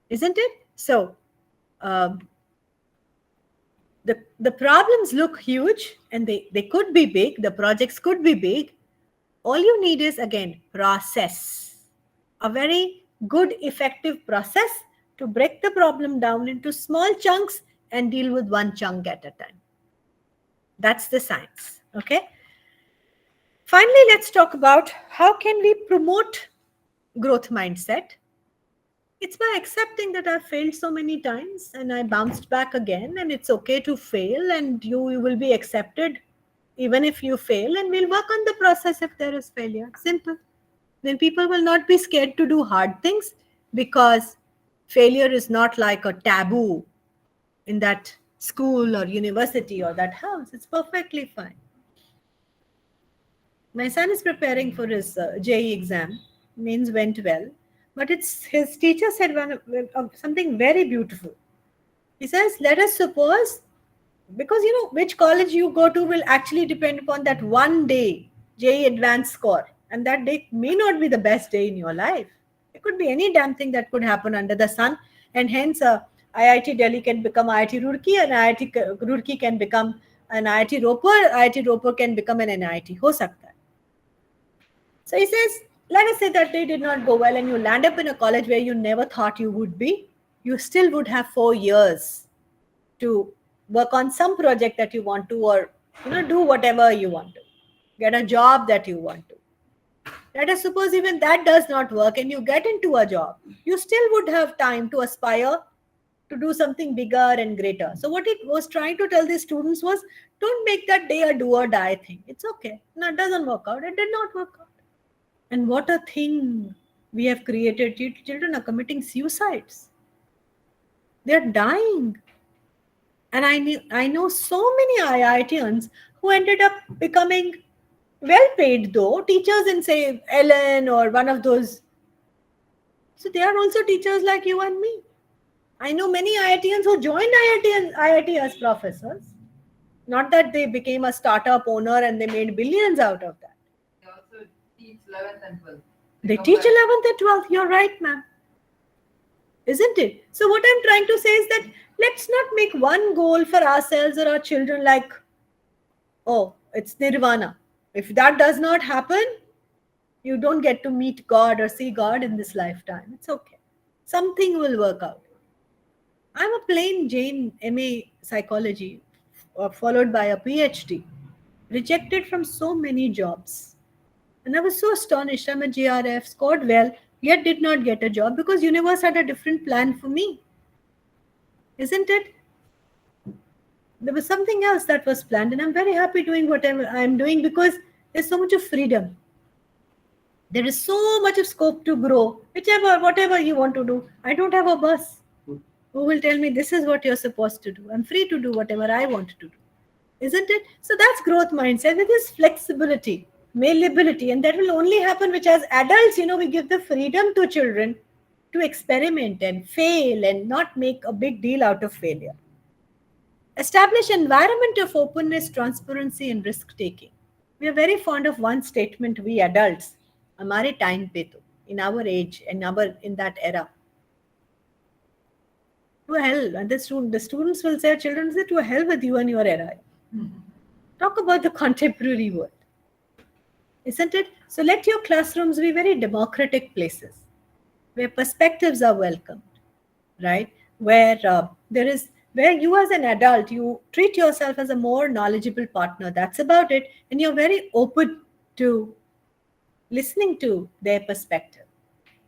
Isn't it? So, the problems look huge and they could be big. The projects could be big. All you need is, again, process. A very good, effective process to break the problem down into small chunks and deal with one chunk at a time. That's the science. Okay. Finally, let's talk about how can we promote growth mindset. It's by accepting that I've failed so many times and I bounced back again, and it's okay to fail, and you will be accepted even if you fail, and we'll work on the process if there is failure. Simple. Then people will not be scared to do hard things because failure is not like a taboo in that school or university or that house. It's perfectly fine. My son is preparing for his JEE exam. Means went well. But his teacher said something very beautiful. He says, let us suppose, because which college you go to will actually depend upon that one day JEE advanced score. And that day may not be the best day in your life. It could be any damn thing that could happen under the sun. And hence, IIT Delhi can become IIT Roorkee, and IIT Roorkee can become an IIT Ropar. IIT Ropar can become an NIT. Ho sakta hai. So he says, let us say that day did not go well and you land up in a college where you never thought you would be. You still would have 4 years to work on some project that you want to, or do whatever you want to. Get a job that you want to. Let us suppose even that does not work and you get into a job. You still would have time to aspire to do something bigger and greater. So what it was trying to tell the students was, don't make that day a do or die thing. It's okay. No, it doesn't work out. It did not work out. And what a thing we have created. Children are committing suicides. They're dying. And I know so many IITians who ended up becoming well paid, though, teachers in, say, Ellen or one of those. So they are also teachers like you and me. I know many IITians who joined IIT as professors. Not that they became a startup owner and they made billions out of that. They also teach 11th and 12th. They teach 11th and 12th. You're right, ma'am. Isn't it? So what I'm trying to say is that let's not make one goal for ourselves or our children like, oh, it's nirvana. If that does not happen, you don't get to meet God or see God in this lifetime. It's okay. Something will work out. I'm a plain Jane MA psychology, followed by a PhD, rejected from so many jobs. And I was so astonished. I'm a JRF, scored well, yet did not get a job because universe had a different plan for me. Isn't it? There was something else that was planned, and I'm very happy doing whatever I'm doing because there's so much of freedom. There is so much of scope to grow, whatever you want to do. I don't have a boss who will tell me this is what you're supposed to do. I'm free to do whatever I want to do. Isn't it? So that's growth mindset. It is flexibility, malleability, and that will only happen which as adults, we give the freedom to children to experiment and fail and not make a big deal out of failure. Establish environment of openness, transparency, and risk taking. We are very fond of one statement, we adults, हमारे time पे तो, in our age and in that era. To hell, and the students will say, children say, to hell with you and your era. Talk about the contemporary world. Isn't it? So let your classrooms be very democratic places where perspectives are welcomed, right? Where where you as an adult, you treat yourself as a more knowledgeable partner. That's about it. And you're very open to listening to their perspective.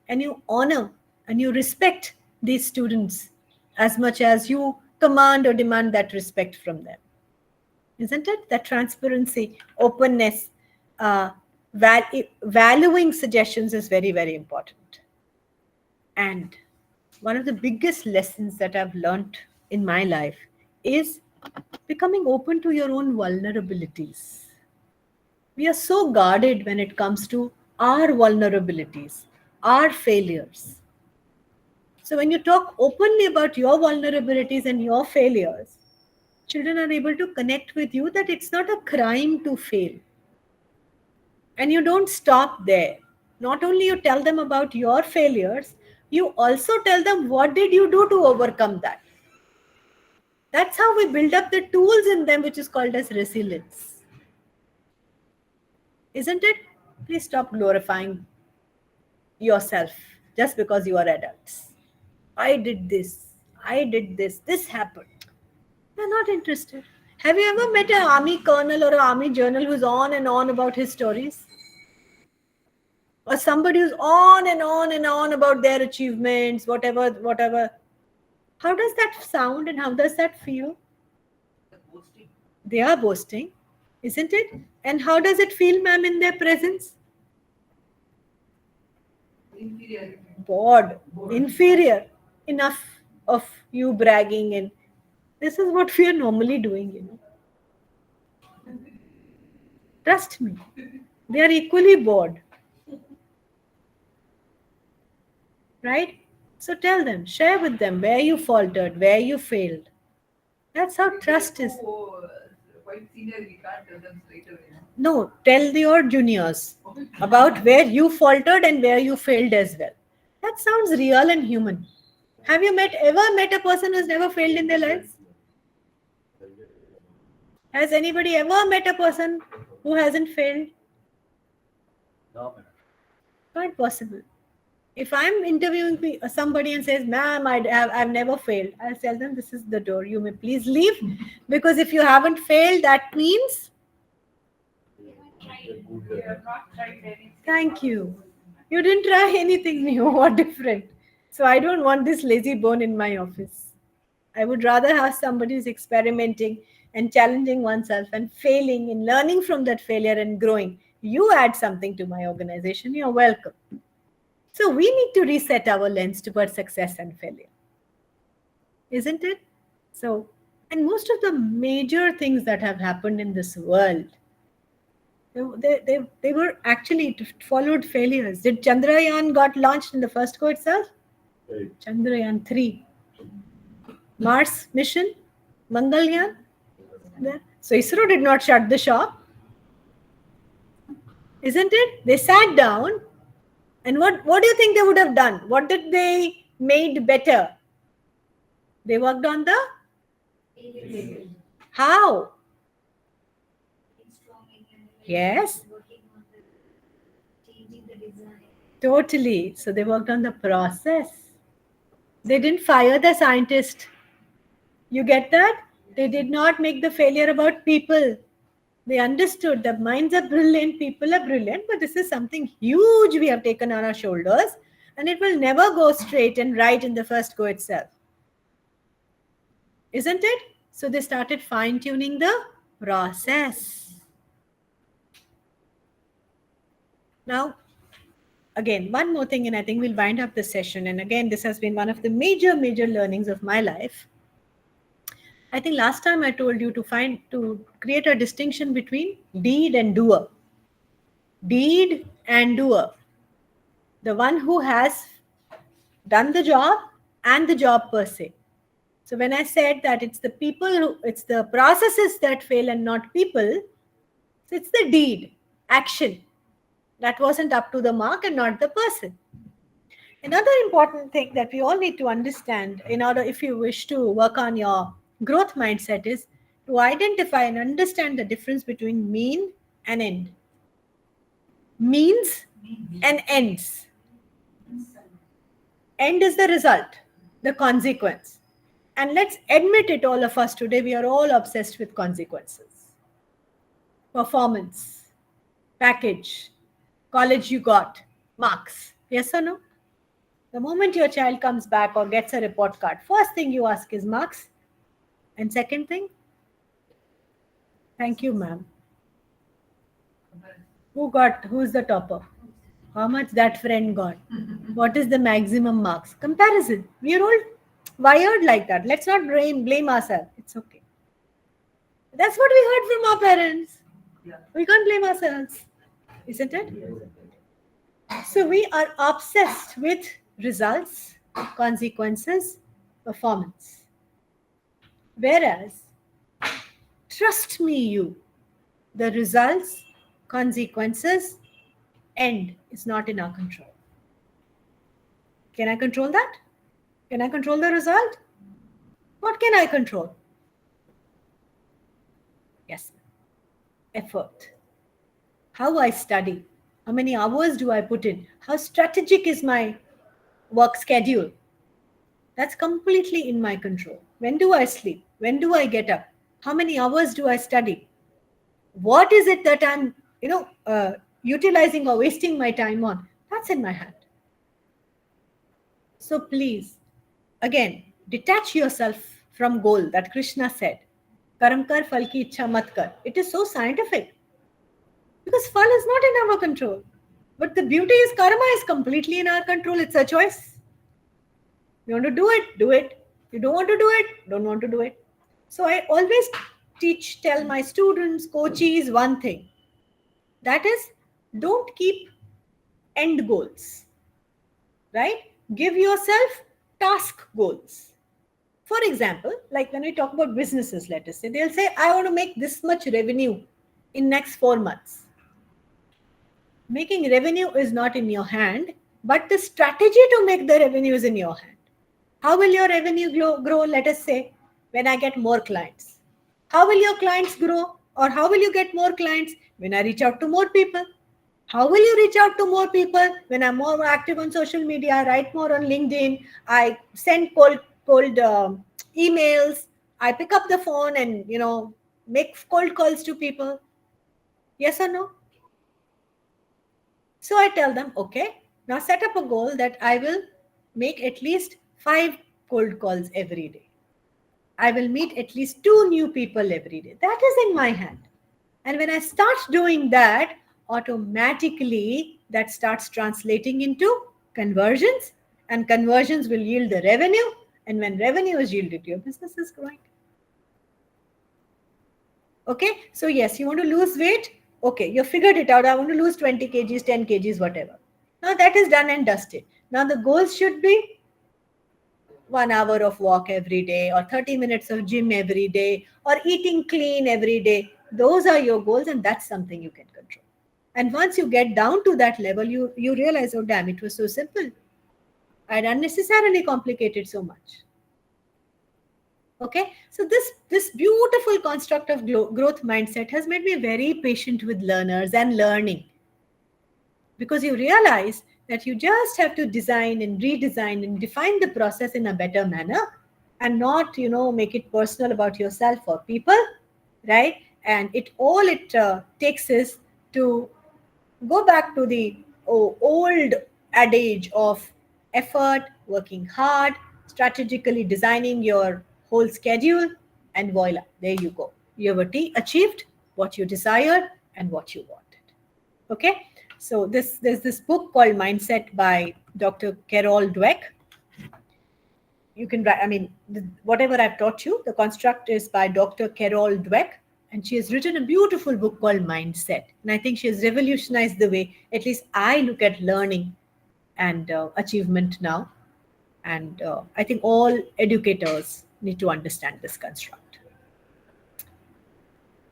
And you honor and you respect these students as much as you command or demand that respect from them. Isn't it? That transparency, openness, valuing suggestions is very, very important. And one of the biggest lessons that I've learned in my life is becoming open to your own vulnerabilities. We are so guarded when it comes to our vulnerabilities, our failures. So when you talk openly about your vulnerabilities and your failures, children are able to connect with you that it's not a crime to fail. And you don't stop there. Not only you tell them about your failures, you also tell them what did you do to overcome that. That's how we build up the tools in them, which is called as resilience. Isn't it? Please stop glorifying yourself just because you are adults. I did this, this happened. They're not interested. Have you ever met an army colonel or an army general who's on and on about his stories? Or somebody who's on and on and on about their achievements, whatever. How does that sound and how does that feel? They are boasting, isn't it? And how does it feel, ma'am, in their presence? Inferior. Bored, inferior. Enough of you bragging, and this is what we are normally doing, Trust me, they are equally bored. Right? So tell them, share with them where you faltered, where you failed. That's how trust is. Quite senior, we can't tell them straight away. No, tell your juniors about where you faltered and where you failed as well. That sounds real and human. Have you ever met a person who's never failed in their lives? Has anybody ever met a person who hasn't failed? No, madam. Quite possible. If I'm interviewing somebody and says, ma'am, I've never failed, I'll tell them this is the door. You may please leave. Because if you haven't failed, that means... We have not tried anything. Thank you. You didn't try anything new or different. So I don't want this lazy bone in my office. I would rather have somebody who's experimenting and challenging oneself and failing and learning from that failure and growing. You add something to my organization, you're welcome. So we need to reset our lens towards success and failure. Isn't it? So, and most of the major things that have happened in this world, they were actually followed failures. Did Chandrayaan got launched in the first go itself? Right. Chandrayaan 3. Mars mission? Mangalyaan? There. So ISRO did not shut the shop. Isn't it? They sat down and what do you think they would have done? What did they made better? They worked on the how? Yes. Working on the changing the design. Totally. So they worked on the process. They didn't fire the scientist. You get that? They did not make the failure about people. They understood the minds are brilliant, people are brilliant, but this is something huge we have taken on our shoulders, and it will never go straight and right in the first go itself. Isn't it? So they started fine-tuning the process. Now, again, one more thing, and I think we'll wind up the session. And again, this has been one of the major learnings of my life. I think last time I told you to create a distinction between deed and doer. Deed and doer. The one who has done the job and the job per se. So when I said that it's the processes that fail and not people, so it's the deed, action. That wasn't up to the mark and not the person. Another important thing that we all need to understand in order, if you wish to work on your growth mindset, is to identify and understand the difference between mean and end. Means and ends. End is the result, the consequence. And let's admit it, all of us today, we are all obsessed with consequences. Performance, package, college you got, marks. Yes or no? The moment your child comes back or gets a report card, first thing you ask is marks. And second thing, thank you, ma'am. Who's the topper? How much that friend got? What is the maximum marks? Comparison. We are all wired like that. Let's not blame ourselves. It's okay. That's what we heard from our parents. We can't blame ourselves. Isn't it? So we are obsessed with results, consequences, performance. Whereas, trust me, the results, consequences, end is not in our control. Can I control that? Can I control the result? What can I control? Yes. Effort. How I study. How many hours do I put in? How strategic is my work schedule? That's completely in my control. When do I sleep? When do I get up? How many hours do I study? What is it that I'm, utilizing or wasting my time on? That's in my hand. So please, again, detach yourself from goal that Krishna said. Karam kar, phal ki ichha mat kar. It is so scientific. Because phal is not in our control. But the beauty is karma is completely in our control. It's a choice. You want to do it, do it. You don't want to do it, don't want to do it. So I always tell my students, coaches one thing. That is, don't keep end goals. Right? Give yourself task goals. For example, like when we talk about businesses, let us say, they'll say, I want to make this much revenue in next 4 months. Making revenue is not in your hand, but the strategy to make the revenue is in your hand. How will your revenue grow, let us say, when I get more clients? How will your clients grow, or how will you get more clients when I reach out to more people? How will you reach out to more people when I'm more active on social media, I write more on LinkedIn, I send cold emails, I pick up the phone and, make cold calls to people? Yes or no? So I tell them, okay, now set up a goal that I will make at least 5 cold calls every day. I will meet at least 2 new people every day. That is in my hand. And when I start doing that, automatically that starts translating into conversions, and conversions will yield the revenue. And when revenue is yielded, your business is growing. Okay, so yes, you want to lose weight. Okay, you figured it out. I want to lose 20 kgs, 10 kgs, whatever. Now that is done and dusted. Now the goals should be 1 hour of walk every day, or 30 minutes of gym every day, or eating clean every day. Those are your goals, and that's something you can control. And once you get down to that level, you realize, oh damn, it was so simple. I'd unnecessarily complicated so much. Okay, so this beautiful construct of growth mindset has made me very patient with learners and learning, because you realize that you just have to design and redesign and define the process in a better manner, and not make it personal about yourself or people, right? And it takes is to go back to the old adage of effort, working hard, strategically designing your whole schedule, and voila, there you go. You have achieved what you desired and what you wanted. Okay, so there's this book called Mindset by Dr. Carol Dweck. You can write, whatever I've taught you, the construct is by Dr. Carol Dweck, and she has written a beautiful book called Mindset. And I think she has revolutionized the way, at least I look at learning and achievement now. And I think all educators need to understand this construct.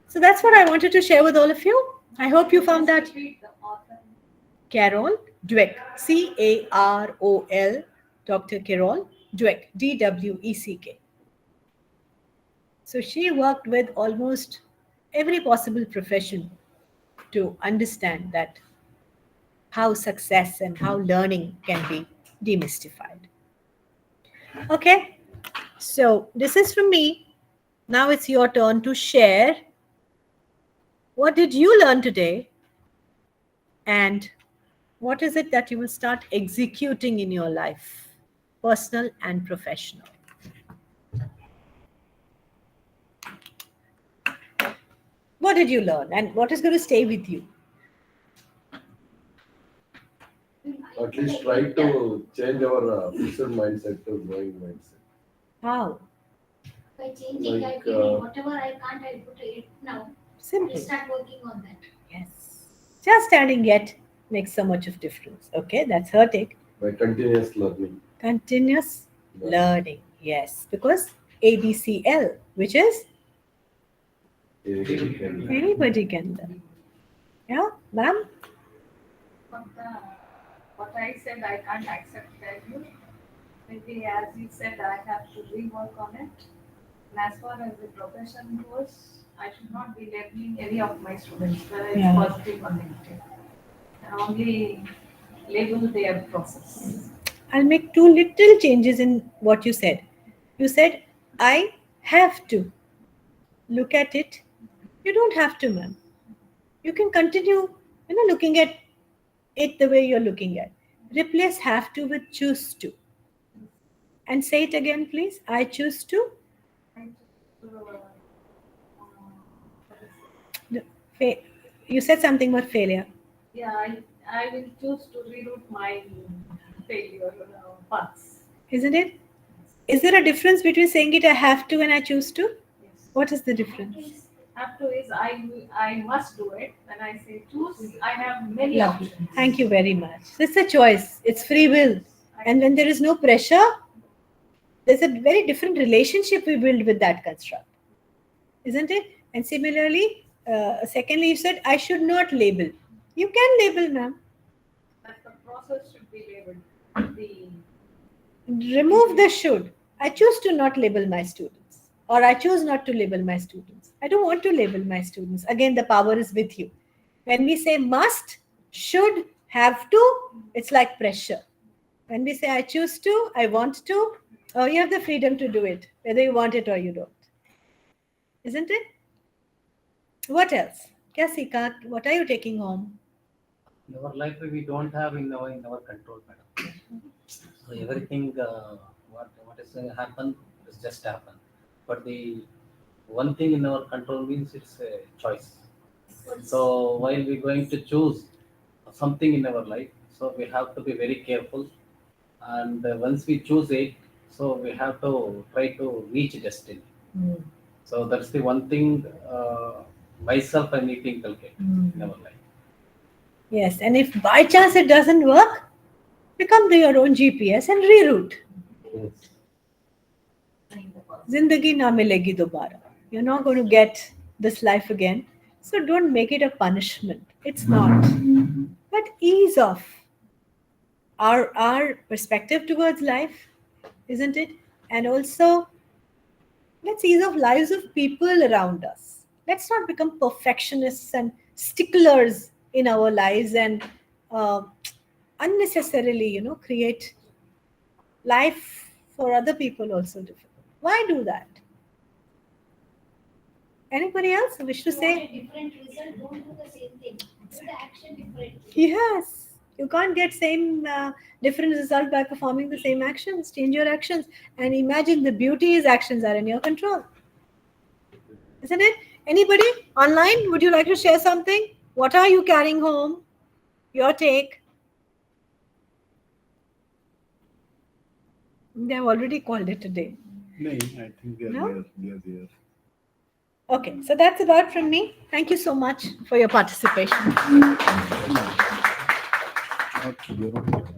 So that's what I wanted to share with all of you. I hope you found that. Repeat the author. Carol Dweck, Carol, Dr. Carol Dweck, Dweck. So she worked with almost every possible profession to understand that how success and how learning can be demystified. Okay, so this is from me. Now it's your turn to share. What did you learn today? And what is it that you will start executing in your life, personal and professional? What did you learn, and what is going to stay with you? At least try to change our fixed mindset to growing mindset. How? By changing, Like, I feel whatever I can't, I put it now. Simple. I start working on that. Yes. Just adding yet makes so much of difference. Okay, that's her take. By continuous learning. Continuous learning. Yes, because ABCL, which is anybody can learn. Yeah, ma'am? What I said, I can't accept value. Maybe as you said, I have to rework on it. And as far as the profession goes, I should not be labeling any of my students, whether it's Yeah. positive or negative. I only label their process. I'll make two little changes in what you said. You said, I have to look at it. You don't have to, ma'am. You can continue, looking at it the way you're looking at. Replace have to with choose to. And say it again, please. I choose to. I just, You said something about failure. yeah, I will choose to reroute my failure paths. Isn't it? Is there a difference between saying it I have to and I choose to? Yes. What is the difference? Have to is I must do it. When I say choose, I have many Lovely. options. Thank you very much. It's a choice. It's free will. And when there is no pressure, there's a very different relationship we build with that construct. Isn't it? And similarly, secondly, you said, I should not label. You can label, ma'am. That the process should be labeled. Remove the should. I choose to not label my students. Or I choose not to label my students. I don't want to label my students. Again, the power is with you. When we say must, should, have to, it's like pressure. When we say I choose to, I want to, you have the freedom to do it, whether you want it or you don't. Isn't it? What else? Kya sikha? What are you taking home? In our life, we don't have in our control, madam. So everything, what is happen is just happen. But the one thing in our control means it's a choice. So while we're going to choose something in our life, so we have to be very careful. And once we choose it, so we have to try to reach destiny. So that's the one thing myself I need to inculcate in our life. Yes, and if by chance it doesn't work, become your own GPS and reroute. Yes. Zindagi na milegi dobara. You're not going to get this life again. So don't make it a punishment. It's not. But ease off our perspective towards life, isn't it? And also, let's ease off lives of people around us. Let's not become perfectionists and sticklers in our lives and uh, unnecessarily, create life for other people also difficult. Why do that? Anybody else wish to If you want say? a different result, don't do the same thing. Do the action differently. Yes, you can't get same different result by performing the same actions. Change your actions and imagine the beauty is actions are in your control, isn't it? Anybody online? Would you like to share something? What are you carrying home? Your take. They have already called it a day. No, I think they are No? there. They are there. Okay, so that's about from me. Thank you so much for your participation. Okay, they are okay.